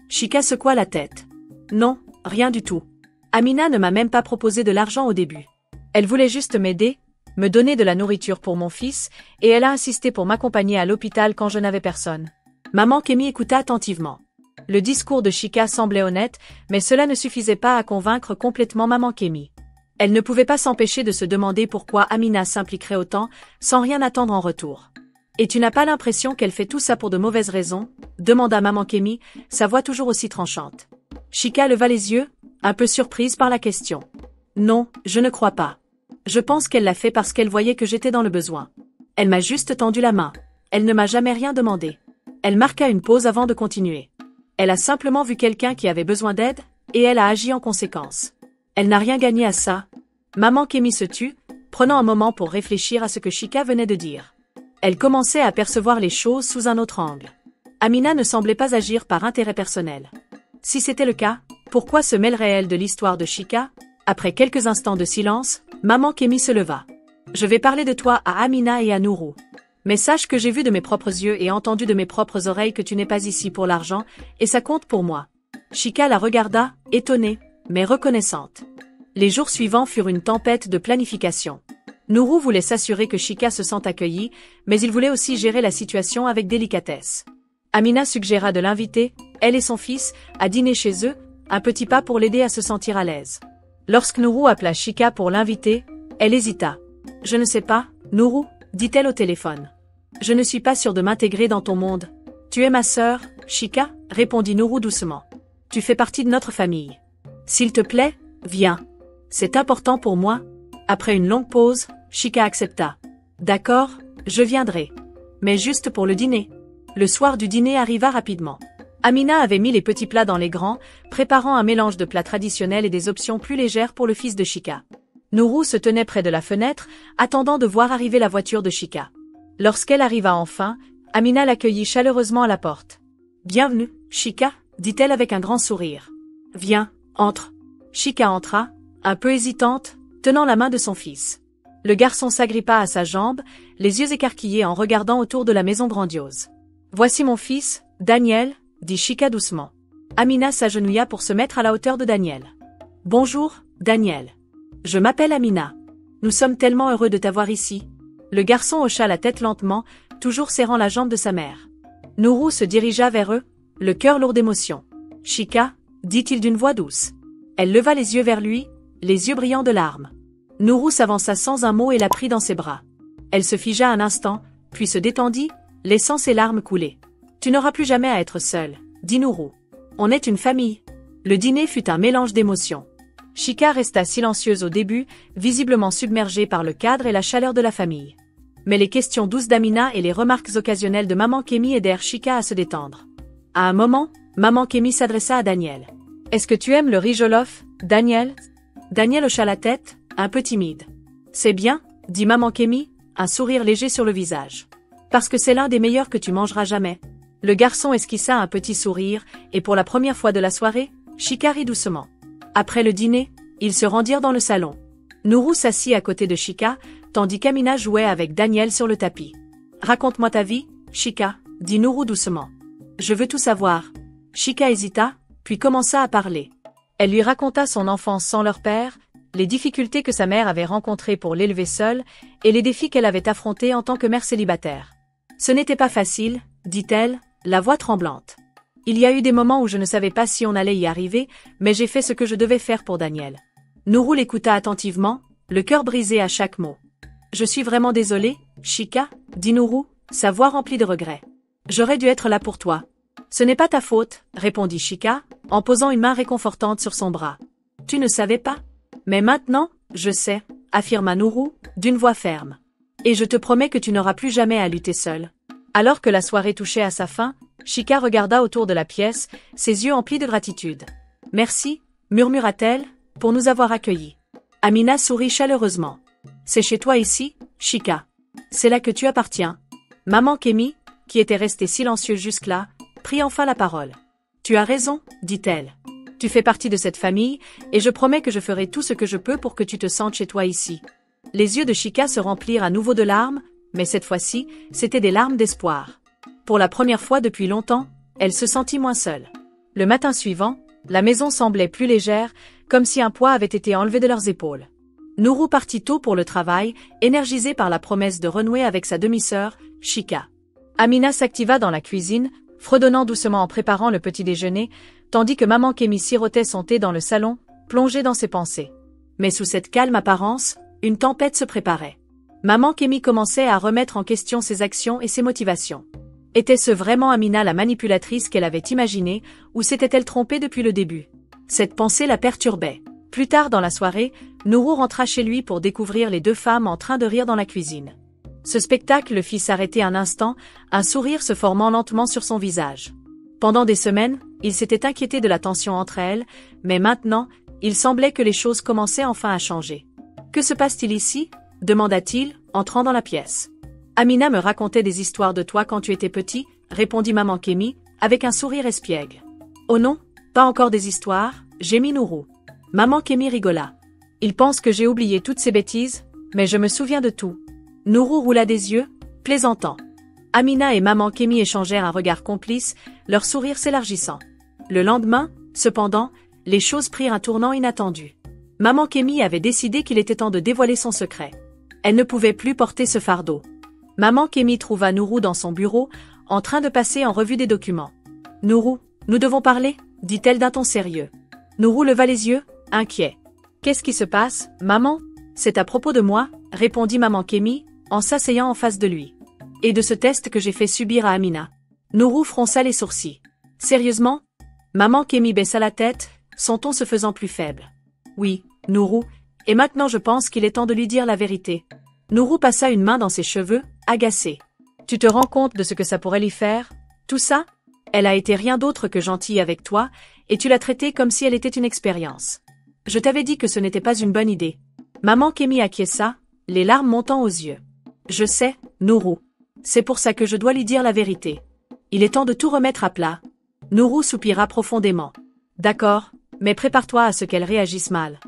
Chika secoua la tête. « Non, rien du tout. Amina ne m'a même pas proposé de l'argent au début. Elle voulait juste m'aider, me donner de la nourriture pour mon fils, et elle a insisté pour m'accompagner à l'hôpital quand je n'avais personne. » Maman Kémi écouta attentivement. Le discours de Chika semblait honnête, mais cela ne suffisait pas à convaincre complètement maman Kémi. Elle ne pouvait pas s'empêcher de se demander pourquoi Amina s'impliquerait autant, sans rien attendre en retour. « Et tu n'as pas l'impression qu'elle fait tout ça pour de mauvaises raisons ?» demanda maman Kémi, sa voix toujours aussi tranchante. Chika leva les yeux, un peu surprise par la question. « Non, je ne crois pas. Je pense qu'elle l'a fait parce qu'elle voyait que j'étais dans le besoin. Elle m'a juste tendu la main. Elle ne m'a jamais rien demandé. » Elle marqua une pause avant de continuer. Elle a simplement vu quelqu'un qui avait besoin d'aide, et elle a agi en conséquence. Elle n'a rien gagné à ça. Maman Kémi se tut, prenant un moment pour réfléchir à ce que Chika venait de dire. Elle commençait à percevoir les choses sous un autre angle. Amina ne semblait pas agir par intérêt personnel. Si c'était le cas, pourquoi se mêlerait-elle de l'histoire de Chika? Après quelques instants de silence, maman Kémi se leva. « Je vais parler de toi à Amina et à Nourou. Mais sache que j'ai vu de mes propres yeux et entendu de mes propres oreilles que tu n'es pas ici pour l'argent, et ça compte pour moi. » Chika la regarda, étonnée, mais reconnaissante. Les jours suivants furent une tempête de planification. Nourou voulait s'assurer que Chika se sente accueillie, mais il voulait aussi gérer la situation avec délicatesse. Amina suggéra de l'inviter, elle et son fils, à dîner chez eux, un petit pas pour l'aider à se sentir à l'aise. Lorsque Nourou appela Chika pour l'inviter, elle hésita. « Je ne sais pas, Nourou, » dit-elle au téléphone. « Je ne suis pas sûre de m'intégrer dans ton monde. Tu es ma sœur, Chika, » répondit Nourou doucement. « Tu fais partie de notre famille. S'il te plaît, viens. C'est important pour moi. » Après une longue pause, Chika accepta. « D'accord, je viendrai. Mais juste pour le dîner. » Le soir du dîner arriva rapidement. Amina avait mis les petits plats dans les grands, préparant un mélange de plats traditionnels et des options plus légères pour le fils de Chika. Nourou se tenait près de la fenêtre, attendant de voir arriver la voiture de Chika. Lorsqu'elle arriva enfin, Amina l'accueillit chaleureusement à la porte. « Bienvenue, Chika, » dit-elle avec un grand sourire. « Viens, entre. » Chika entra, un peu hésitante, tenant la main de son fils. Le garçon s'agrippa à sa jambe, les yeux écarquillés en regardant autour de la maison grandiose. « Voici mon fils, Daniel, » dit Chika doucement. Amina s'agenouilla pour se mettre à la hauteur de Daniel. « Bonjour, Daniel. Je m'appelle Amina. Nous sommes tellement heureux de t'avoir ici. » Le garçon hocha la tête lentement, toujours serrant la jambe de sa mère. Nourou se dirigea vers eux, le cœur lourd d'émotion. « Chika, » dit-il d'une voix douce. Elle leva les yeux vers lui, les yeux brillants de larmes. Nourou s'avança sans un mot et la prit dans ses bras. Elle se figea un instant, puis se détendit, laissant ses larmes couler. « Tu n'auras plus jamais à être seule, » dit Nourou. « On est une famille. » Le dîner fut un mélange d'émotions. Chika resta silencieuse au début, visiblement submergée par le cadre et la chaleur de la famille. Mais les questions douces d'Amina et les remarques occasionnelles de maman Kémi aidèrent Chika à se détendre. À un moment, maman Kémi s'adressa à Daniel. « Est-ce que tu aimes le riz jollof, Daniel ?» Daniel hocha la tête, un peu timide. « C'est bien, » dit maman Kémi, un sourire léger sur le visage. « Parce que c'est l'un des meilleurs que tu mangeras jamais. » Le garçon esquissa un petit sourire, et pour la première fois de la soirée, Chika rit doucement. Après le dîner, ils se rendirent dans le salon. Nourou s'assit à côté de Chika, tandis qu'Amina jouait avec Daniel sur le tapis. « Raconte-moi ta vie, Chika, » dit Nourou doucement. « Je veux tout savoir. » Chika hésita, puis commença à parler. Elle lui raconta son enfance sans leur père, les difficultés que sa mère avait rencontrées pour l'élever seule, et les défis qu'elle avait affrontés en tant que mère célibataire. Ce n'était pas facile, dit-elle, la voix tremblante. Il y a eu des moments où je ne savais pas si on allait y arriver, mais j'ai fait ce que je devais faire pour Daniel. Nourou l'écouta attentivement, le cœur brisé à chaque mot. Je suis vraiment désolée, Chika, dit Nourou, sa voix remplie de regrets. J'aurais dû être là pour toi. Ce n'est pas ta faute, répondit Chika, en posant une main réconfortante sur son bras. Tu ne savais pas? Mais maintenant, je sais, affirma Nourou, d'une voix ferme. Et je te promets que tu n'auras plus jamais à lutter seul. Alors que la soirée touchait à sa fin, Chika regarda autour de la pièce, ses yeux emplis de gratitude. Merci, murmura-t-elle, pour nous avoir accueillis. Amina sourit chaleureusement. C'est chez toi ici, Chika. C'est là que tu appartiens. Maman Kémi, qui était restée silencieuse jusque-là, prit enfin la parole. Tu as raison, dit-elle. Tu fais partie de cette famille, et je promets que je ferai tout ce que je peux pour que tu te sentes chez toi ici. Les yeux de Chika se remplirent à nouveau de larmes, mais cette fois-ci, c'étaient des larmes d'espoir. Pour la première fois depuis longtemps, elle se sentit moins seule. Le matin suivant, la maison semblait plus légère, comme si un poids avait été enlevé de leurs épaules. Nourou partit tôt pour le travail, énergisé par la promesse de renouer avec sa demi-sœur, Chika. Amina s'activa dans la cuisine, fredonnant doucement en préparant le petit déjeuner, tandis que maman Kémi sirotait son thé dans le salon, plongée dans ses pensées. Mais sous cette calme apparence, une tempête se préparait. Maman Kémi commençait à remettre en question ses actions et ses motivations. Était-ce vraiment Amina la manipulatrice qu'elle avait imaginée, ou s'était-elle trompée depuis le début? Cette pensée la perturbait. Plus tard dans la soirée, Nourou rentra chez lui pour découvrir les deux femmes en train de rire dans la cuisine. Ce spectacle le fit s'arrêter un instant, un sourire se formant lentement sur son visage. Pendant des semaines, il s'était inquiété de la tension entre elles, mais maintenant, il semblait que les choses commençaient enfin à changer. « Que se passe-t-il ici ?» demanda-t-il, entrant dans la pièce. « Amina me racontait des histoires de toi quand tu étais petit, » répondit maman Kémi, avec un sourire espiègle. « Oh non, pas encore des histoires » gémit Nourou. Maman Kémi rigola. « Il pense que j'ai oublié toutes ces bêtises, mais je me souviens de tout. » Nourou roula des yeux, plaisantant. Amina et maman Kémi échangèrent un regard complice, leur sourire s'élargissant. Le lendemain, cependant, les choses prirent un tournant inattendu. Maman Kémi avait décidé qu'il était temps de dévoiler son secret. Elle ne pouvait plus porter ce fardeau. Maman Kémi trouva Nourou dans son bureau, en train de passer en revue des documents. « Nourou, nous devons parler » dit-elle d'un ton sérieux. Nourou leva les yeux, inquiet. « Qu'est-ce qui se passe, maman ?»« C'est à propos de moi » répondit maman Kémi, en s'asseyant en face de lui. « Et de ce test que j'ai fait subir à Amina. » Nourou fronça les sourcils. « Sérieusement ?» Maman Kémi baissa la tête, son ton se faisant plus faible. « Oui, Nourou, et maintenant je pense qu'il est temps de lui dire la vérité. » Nourou passa une main dans ses cheveux, agacé. « Tu te rends compte de ce que ça pourrait lui faire? Tout ça? Elle a été rien d'autre que gentille avec toi, et tu l'as traitée comme si elle était une expérience. Je t'avais dit que ce n'était pas une bonne idée. » Maman Kémi acquiesça, les larmes montant aux yeux. « Je sais, Nourou. C'est pour ça que je dois lui dire la vérité. Il est temps de tout remettre à plat. » Nourou soupira profondément. « D'accord, mais prépare-toi à ce qu'elle réagisse mal. »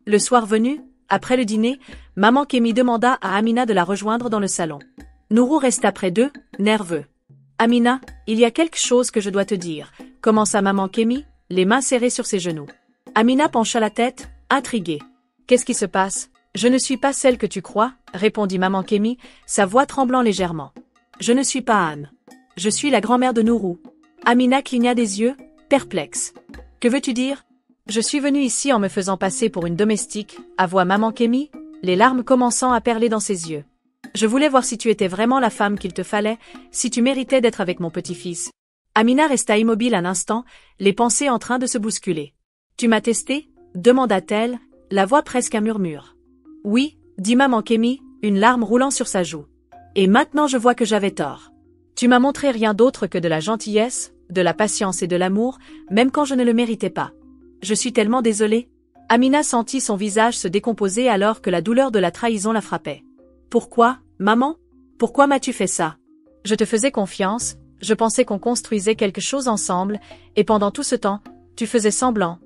Le soir venu, après le dîner, maman Kémi demanda à Amina de la rejoindre dans le salon. Nourou resta près d'eux, nerveux. « Amina, il y a quelque chose que je dois te dire, » commença maman Kémi, les mains serrées sur ses genoux. Amina pencha la tête, intriguée. « Qu'est-ce qui se passe? Je ne suis pas celle que tu crois, » répondit maman Kémi, sa voix tremblant légèrement. « Je ne suis pas Anne. Je suis la grand-mère de Nourou. » Amina cligna des yeux, perplexe. « Que veux-tu dire? » « Je suis venue ici en me faisant passer pour une domestique, » avoua maman Kémi, les larmes commençant à perler dans ses yeux. « Je voulais voir si tu étais vraiment la femme qu'il te fallait, si tu méritais d'être avec mon petit-fils. » Amina resta immobile un instant, les pensées en train de se bousculer. « Tu m'as testé ?» demanda-t-elle, la voix presque un murmure. « Oui, » dit maman Kémi, une larme roulant sur sa joue. « Et maintenant je vois que j'avais tort. Tu m'as montré rien d'autre que de la gentillesse, de la patience et de l'amour, même quand je ne le méritais pas. Je suis tellement désolée. » Amina sentit son visage se décomposer alors que la douleur de la trahison la frappait. « Pourquoi, maman? Pourquoi m'as-tu fait ça? Je te faisais confiance, je pensais qu'on construisait quelque chose ensemble, et pendant tout ce temps, tu faisais semblant. »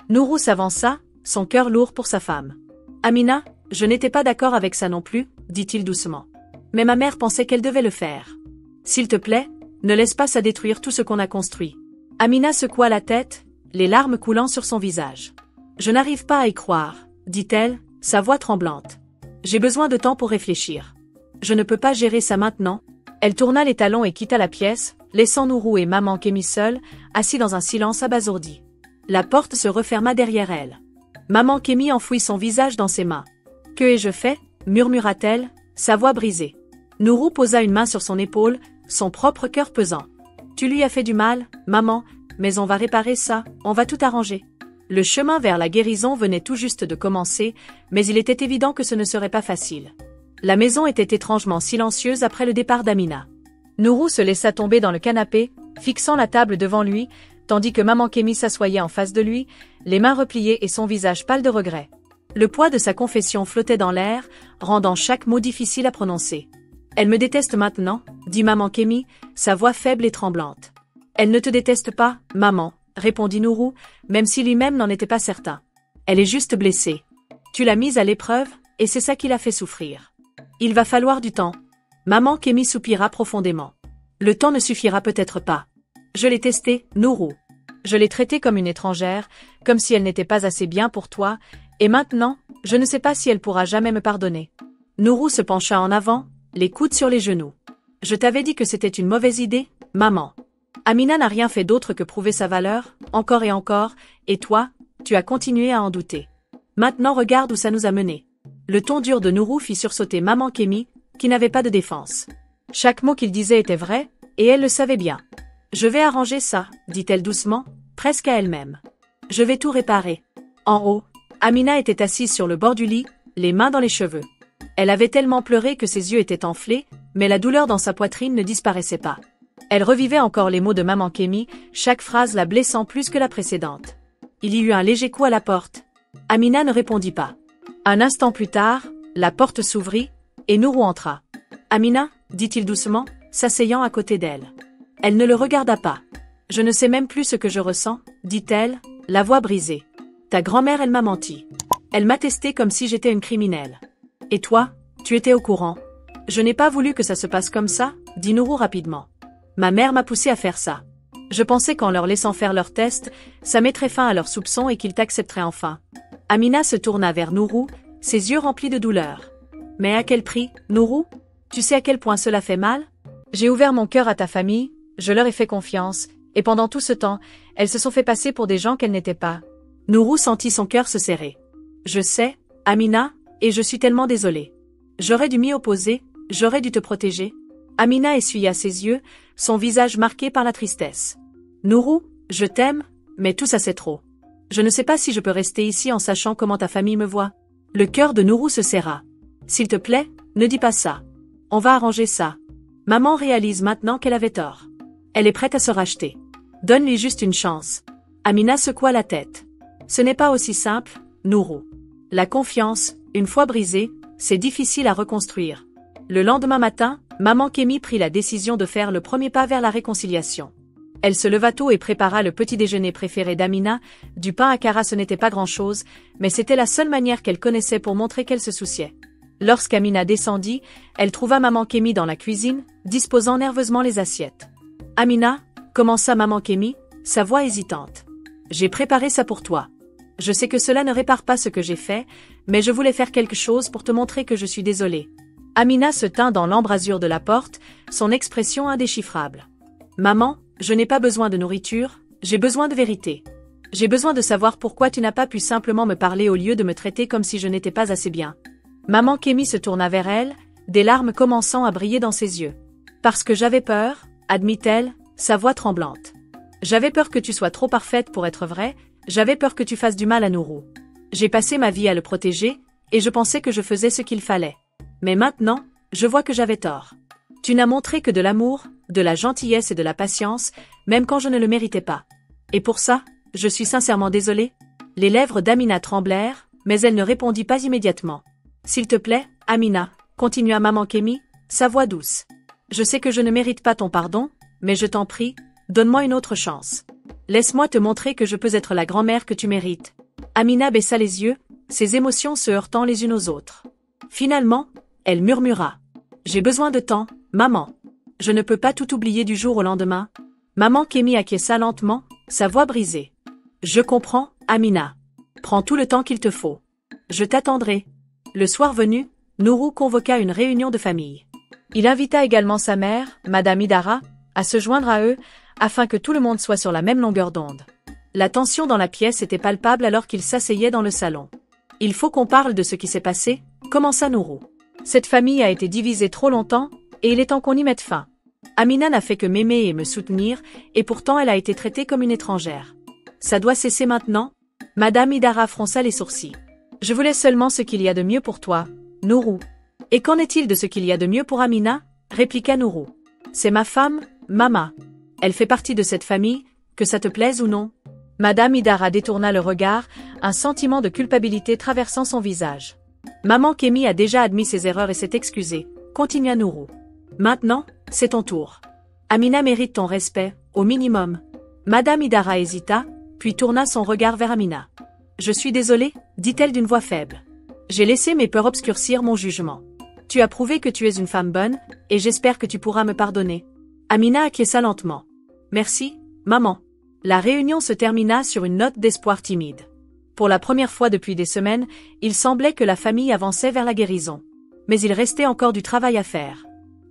Nourou s'avança, son cœur lourd pour sa femme. « Amina, je n'étais pas d'accord avec ça non plus, » dit-il doucement. « Mais ma mère pensait qu'elle devait le faire. S'il te plaît, ne laisse pas ça détruire tout ce qu'on a construit. » Amina secoua la tête, les larmes coulant sur son visage. « Je n'arrive pas à y croire, » dit-elle, sa voix tremblante. J'ai besoin de temps pour réfléchir. Je ne peux pas gérer ça maintenant. Elle tourna les talons et quitta la pièce, laissant Nourou et maman Kémi seuls, assis dans un silence abasourdi. La porte se referma derrière elle. Maman Kémi enfouit son visage dans ses mains. « Que ai-je fait » murmura-t-elle, sa voix brisée. Nourou posa une main sur son épaule, son propre cœur pesant. « Tu lui as fait du mal, maman, mais on va réparer ça, on va tout arranger. » Le chemin vers la guérison venait tout juste de commencer, mais il était évident que ce ne serait pas facile. La maison était étrangement silencieuse après le départ d'Amina. Nourou se laissa tomber dans le canapé, fixant la table devant lui, tandis que maman Kémi s'assoyait en face de lui, les mains repliées et son visage pâle de regret. Le poids de sa confession flottait dans l'air, rendant chaque mot difficile à prononcer. « Elle me déteste maintenant » dit maman Kémi, sa voix faible et tremblante. « Elle ne te déteste pas, maman » répondit Nourou, même si lui-même n'en était pas certain. « Elle est juste blessée. Tu l'as mise à l'épreuve, et c'est ça qui l'a fait souffrir. Il va falloir du temps. » Maman Kémi soupira profondément. « Le temps ne suffira peut-être pas. Je l'ai testée, Nourou. Je l'ai traitée comme une étrangère, comme si elle n'était pas assez bien pour toi, et maintenant, je ne sais pas si elle pourra jamais me pardonner. » Nourou se pencha en avant, les coudes sur les genoux. « Je t'avais dit que c'était une mauvaise idée, maman. Amina n'a rien fait d'autre que prouver sa valeur, encore et encore, et toi, tu as continué à en douter. Maintenant regarde où ça nous a menés. » Le ton dur de Nourou fit sursauter maman Kémi, qui n'avait pas de défense. Chaque mot qu'il disait était vrai, et elle le savait bien. « Je vais arranger ça, » dit-elle doucement, presque à elle-même. « Je vais tout réparer. » En haut, Amina était assise sur le bord du lit, les mains dans les cheveux. Elle avait tellement pleuré que ses yeux étaient enflés, mais la douleur dans sa poitrine ne disparaissait pas. Elle revivait encore les mots de maman Kémi, chaque phrase la blessant plus que la précédente. Il y eut un léger coup à la porte. Amina ne répondit pas. Un instant plus tard, la porte s'ouvrit, et Nourou entra. « Amina » dit-il doucement, s'asseyant à côté d'elle. Elle ne le regarda pas. « Je ne sais même plus ce que je ressens, » dit-elle, la voix brisée. « Ta grand-mère, elle m'a menti. Elle m'a testée comme si j'étais une criminelle. Et toi, tu étais au courant. Je n'ai pas voulu que ça se passe comme ça, » dit Nourou rapidement. « Ma mère m'a poussé à faire ça. Je pensais qu'en leur laissant faire leur test, ça mettrait fin à leurs soupçons et qu'ils t'accepteraient enfin. » Amina se tourna vers Nourou, ses yeux remplis de douleur. « Mais à quel prix, Nourou? Tu sais à quel point cela fait mal? J'ai ouvert mon cœur à ta famille, je leur ai fait confiance, et pendant tout ce temps, elles se sont fait passer pour des gens qu'elles n'étaient pas. » Nourou sentit son cœur se serrer. « Je sais, Amina, et je suis tellement désolée. J'aurais dû m'y opposer, j'aurais dû te protéger. » Amina essuya ses yeux, son visage marqué par la tristesse. « Nourou, je t'aime, mais tout ça c'est trop. Je ne sais pas si je peux rester ici en sachant comment ta famille me voit. » Le cœur de Nourou se serra. « S'il te plaît, ne dis pas ça. On va arranger ça. Maman réalise maintenant qu'elle avait tort. Elle est prête à se racheter. Donne-lui juste une chance. » Amina secoua la tête. « Ce n'est pas aussi simple, Nourou. La confiance, une fois brisée, c'est difficile à reconstruire. » Le lendemain matin, maman Kémi prit la décision de faire le premier pas vers la réconciliation. Elle se leva tôt et prépara le petit déjeuner préféré d'Amina. Du pain à Kara, ce n'était pas grand-chose, mais c'était la seule manière qu'elle connaissait pour montrer qu'elle se souciait. Lorsqu'Amina descendit, elle trouva maman Kémi dans la cuisine, disposant nerveusement les assiettes. « Amina » commença maman Kémi, sa voix hésitante. « J'ai préparé ça pour toi. Je sais que cela ne répare pas ce que j'ai fait, mais je voulais faire quelque chose pour te montrer que je suis désolée. » Amina se tint dans l'embrasure de la porte, son expression indéchiffrable. « Maman, je n'ai pas besoin de nourriture, j'ai besoin de vérité. J'ai besoin de savoir pourquoi tu n'as pas pu simplement me parler au lieu de me traiter comme si je n'étais pas assez bien. » Maman Kémi se tourna vers elle, des larmes commençant à briller dans ses yeux. « Parce que j'avais peur, » admit-elle, sa voix tremblante. « J'avais peur que tu sois trop parfaite pour être vraie, j'avais peur que tu fasses du mal à Nourou. J'ai passé ma vie à le protéger, et je pensais que je faisais ce qu'il fallait. Mais maintenant, je vois que j'avais tort. Tu n'as montré que de l'amour, de la gentillesse et de la patience, même quand je ne le méritais pas. Et pour ça, je suis sincèrement désolée. » Les lèvres d'Amina tremblèrent, mais elle ne répondit pas immédiatement. « S'il te plaît, Amina, » continua maman Kémi, sa voix douce. « Je sais que je ne mérite pas ton pardon, mais je t'en prie, donne-moi une autre chance. Laisse-moi te montrer que je peux être la grand-mère que tu mérites. » Amina baissa les yeux, ses émotions se heurtant les unes aux autres. Finalement, elle murmura. « J'ai besoin de temps, maman. Je ne peux pas tout oublier du jour au lendemain. » Maman Kémi acquiesça lentement, sa voix brisée. « Je comprends, Amina. Prends tout le temps qu'il te faut. Je t'attendrai. Le soir venu, Nourou convoqua une réunion de famille. Il invita également sa mère, Madame Idara, à se joindre à eux, afin que tout le monde soit sur la même longueur d'onde. La tension dans la pièce était palpable alors qu'ils s'asseyaient dans le salon. Il faut qu'on parle de ce qui s'est passé, commença Nourou. Cette famille a été divisée trop longtemps, et il est temps qu'on y mette fin. Amina n'a fait que m'aimer et me soutenir, et pourtant elle a été traitée comme une étrangère. Ça doit cesser maintenant? Madame Idara fronça les sourcils. Je voulais seulement ce qu'il y a de mieux pour toi, Nourou. Et qu'en est-il de ce qu'il y a de mieux pour Amina? Répliqua Nourou. C'est ma femme, Mama. Elle fait partie de cette famille, que ça te plaise ou non. Madame Idara détourna le regard, un sentiment de culpabilité traversant son visage. Maman Kémi a déjà admis ses erreurs et s'est excusée, continua Nourou. Maintenant, c'est ton tour. Amina mérite ton respect, au minimum. Madame Idara hésita, puis tourna son regard vers Amina. Je suis désolée, dit-elle d'une voix faible. J'ai laissé mes peurs obscurcir mon jugement. Tu as prouvé que tu es une femme bonne, et j'espère que tu pourras me pardonner. Amina acquiesça lentement. Merci, maman. La réunion se termina sur une note d'espoir timide. Pour la première fois depuis des semaines, il semblait que la famille avançait vers la guérison. Mais il restait encore du travail à faire.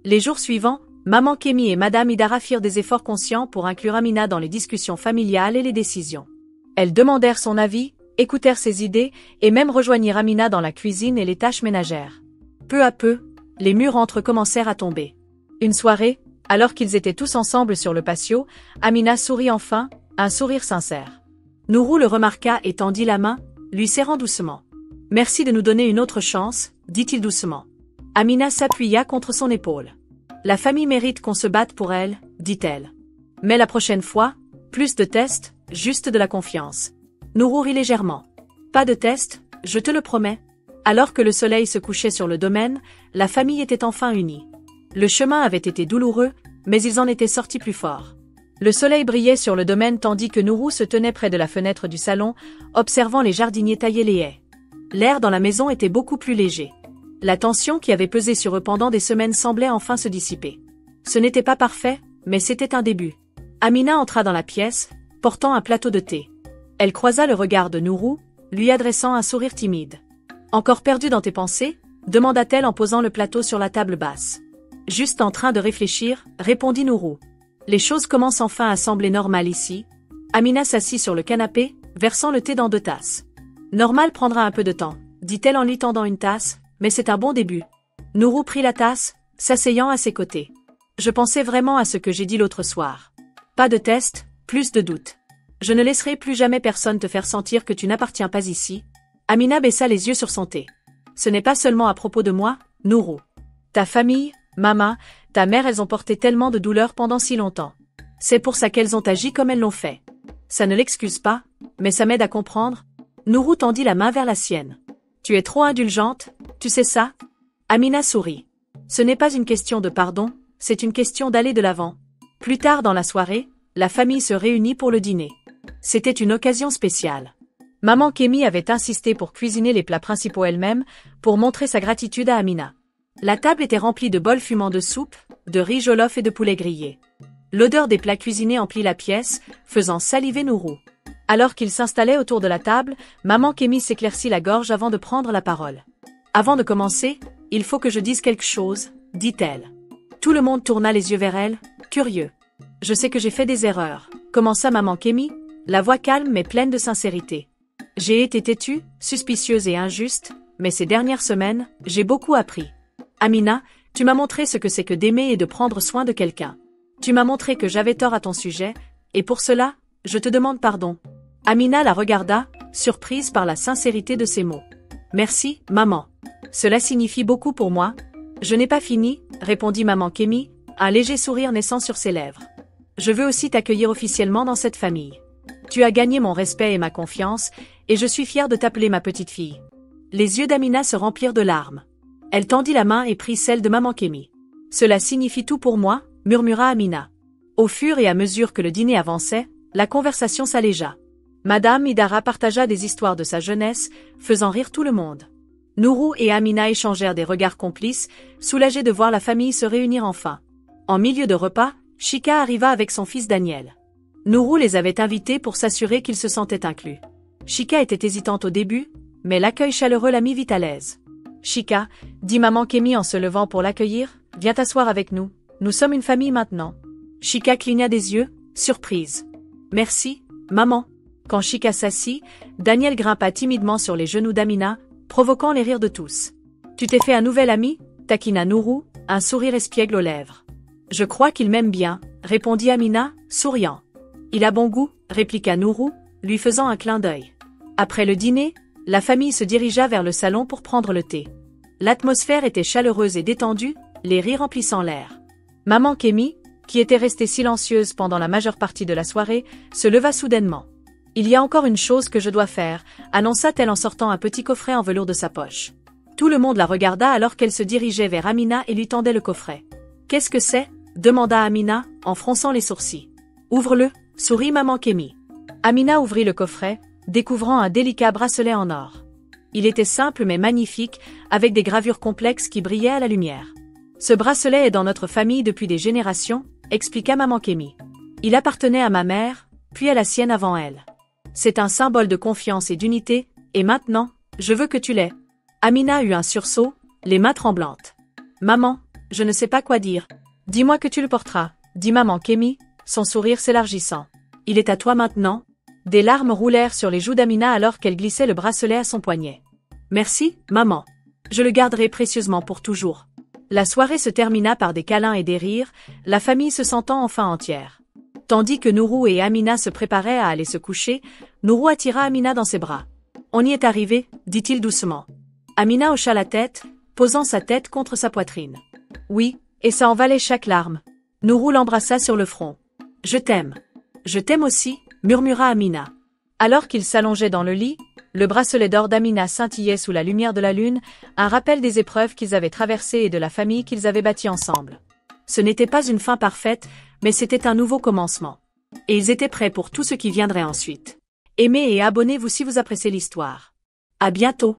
Les jours suivants, Maman Kémi et Madame Idara firent des efforts conscients pour inclure Amina dans les discussions familiales et les décisions. Elles demandèrent son avis, écoutèrent ses idées, et même rejoignirent Amina dans la cuisine et les tâches ménagères. Peu à peu, les murs entre eux commencèrent à tomber. Une soirée, alors qu'ils étaient tous ensemble sur le patio, Amina sourit enfin, un sourire sincère. Nourou le remarqua et tendit la main, lui serrant doucement. « Merci de nous donner une autre chance, dit-il doucement. Amina s'appuya contre son épaule. « La famille mérite qu'on se batte pour elle, dit-elle. Mais la prochaine fois, plus de tests, juste de la confiance. » Nourou rit légèrement. « Pas de tests, je te le promets. » Alors que le soleil se couchait sur le domaine, la famille était enfin unie. Le chemin avait été douloureux, mais ils en étaient sortis plus forts. Le soleil brillait sur le domaine tandis que Nourou se tenait près de la fenêtre du salon, observant les jardiniers tailler les haies. L'air dans la maison était beaucoup plus léger. La tension qui avait pesé sur eux pendant des semaines semblait enfin se dissiper. Ce n'était pas parfait, mais c'était un début. Amina entra dans la pièce, portant un plateau de thé. Elle croisa le regard de Nourou, lui adressant un sourire timide. « Encore perdu dans tes pensées ?» demanda-t-elle en posant le plateau sur la table basse. « Juste en train de réfléchir » répondit Nourou. « Les choses commencent enfin à sembler normales ici. » Amina s'assit sur le canapé, versant le thé dans 2 tasses. « Normal prendra un peu de temps, » dit-elle en lui tendant une tasse, « mais c'est un bon début. » Nourou prit la tasse, s'asseyant à ses côtés. « Je pensais vraiment à ce que j'ai dit l'autre soir. Pas de test, plus de doute. Je ne laisserai plus jamais personne te faire sentir que tu n'appartiens pas ici. » Amina baissa les yeux sur son thé. « Ce n'est pas seulement à propos de moi, Nourou. Ta famille, Mama, ta mère, elles ont porté tellement de douleur pendant si longtemps. C'est pour ça qu'elles ont agi comme elles l'ont fait. Ça ne l'excuse pas, mais ça m'aide à comprendre. » Nourou tendit la main vers la sienne. « Tu es trop indulgente, tu sais ça ?» Amina sourit. « Ce n'est pas une question de pardon, c'est une question d'aller de l'avant. » Plus tard dans la soirée, la famille se réunit pour le dîner. C'était une occasion spéciale. Maman Kémi avait insisté pour cuisiner les plats principaux elle-même, pour montrer sa gratitude à Amina. La table était remplie de bols fumants de soupe, de riz jollof et de poulet grillé. L'odeur des plats cuisinés emplit la pièce, faisant saliver Nourou. Alors qu'il s'installait autour de la table, Maman Kémi s'éclaircit la gorge avant de prendre la parole. « Avant de commencer, il faut que je dise quelque chose, » dit-elle. Tout le monde tourna les yeux vers elle, curieux. « Je sais que j'ai fait des erreurs, » commença Maman Kémi, la voix calme mais pleine de sincérité. « J'ai été têtue, suspicieuse et injuste, mais ces dernières semaines, j'ai beaucoup appris. Amina, tu m'as montré ce que c'est que d'aimer et de prendre soin de quelqu'un. Tu m'as montré que j'avais tort à ton sujet, et pour cela, je te demande pardon. » Amina la regarda, surprise par la sincérité de ses mots. « Merci, maman. Cela signifie beaucoup pour moi. »« Je n'ai pas fini, » répondit Maman Kémi, un léger sourire naissant sur ses lèvres. « Je veux aussi t'accueillir officiellement dans cette famille. Tu as gagné mon respect et ma confiance, et je suis fière de t'appeler ma petite fille. » Les yeux d'Amina se remplirent de larmes. Elle tendit la main et prit celle de Maman Kémi. « Cela signifie tout pour moi, » murmura Amina. Au fur et à mesure que le dîner avançait, la conversation s'allégea. Madame Idara partagea des histoires de sa jeunesse, faisant rire tout le monde. Nourou et Amina échangèrent des regards complices, soulagés de voir la famille se réunir enfin. En milieu de repas, Chika arriva avec son fils Daniel. Nourou les avait invités pour s'assurer qu'ils se sentaient inclus. Chika était hésitante au début, mais l'accueil chaleureux la mit vite à l'aise. Chika, dit maman Kémy en se levant pour l'accueillir, viens t'asseoir avec nous, nous sommes une famille maintenant. Chika cligna des yeux, surprise. Merci, maman. Quand Chika s'assit, Daniel grimpa timidement sur les genoux d'Amina, provoquant les rires de tous. Tu t'es fait un nouvel ami, taquina Nourou, un sourire espiègle aux lèvres. Je crois qu'il m'aime bien, répondit Amina, souriant. Il a bon goût, répliqua Nourou, lui faisant un clin d'œil. Après le dîner, la famille se dirigea vers le salon pour prendre le thé. L'atmosphère était chaleureuse et détendue, les rires remplissant l'air. Maman Kémy, qui était restée silencieuse pendant la majeure partie de la soirée, se leva soudainement. Il y a encore une chose que je dois faire, annonça-t-elle en sortant un petit coffret en velours de sa poche. Tout le monde la regarda alors qu'elle se dirigeait vers Amina et lui tendait le coffret. Qu'est-ce que c'est? Demanda Amina, en fronçant les sourcils. Ouvre-le, sourit maman Kémy. Amina ouvrit le coffret, découvrant un délicat bracelet en or. Il était simple mais magnifique, avec des gravures complexes qui brillaient à la lumière. Ce bracelet est dans notre famille depuis des générations, expliqua maman Kémy. Il appartenait à ma mère, puis à la sienne avant elle. C'est un symbole de confiance et d'unité, et maintenant, je veux que tu l'aies. Amina eut un sursaut, les mains tremblantes. Maman, je ne sais pas quoi dire. Dis-moi que tu le porteras, dit maman Kémy, son sourire s'élargissant. Il est à toi maintenant. Des larmes roulèrent sur les joues d'Amina alors qu'elle glissait le bracelet à son poignet. Merci, maman. Je le garderai précieusement pour toujours. La soirée se termina par des câlins et des rires, la famille se sentant enfin entière. Tandis que Nourou et Amina se préparaient à aller se coucher, Nourou attira Amina dans ses bras. On y est arrivé, dit-il doucement. Amina hocha la tête, posant sa tête contre sa poitrine. Oui, et ça en valait chaque larme. Nourou l'embrassa sur le front. Je t'aime. Je t'aime aussi, murmura Amina. Alors qu'ils s'allongeaient dans le lit, le bracelet d'or d'Amina scintillait sous la lumière de la lune, un rappel des épreuves qu'ils avaient traversées et de la famille qu'ils avaient bâtie ensemble. Ce n'était pas une fin parfaite, mais c'était un nouveau commencement. Et ils étaient prêts pour tout ce qui viendrait ensuite. Aimez et abonnez-vous si vous appréciez l'histoire. À bientôt.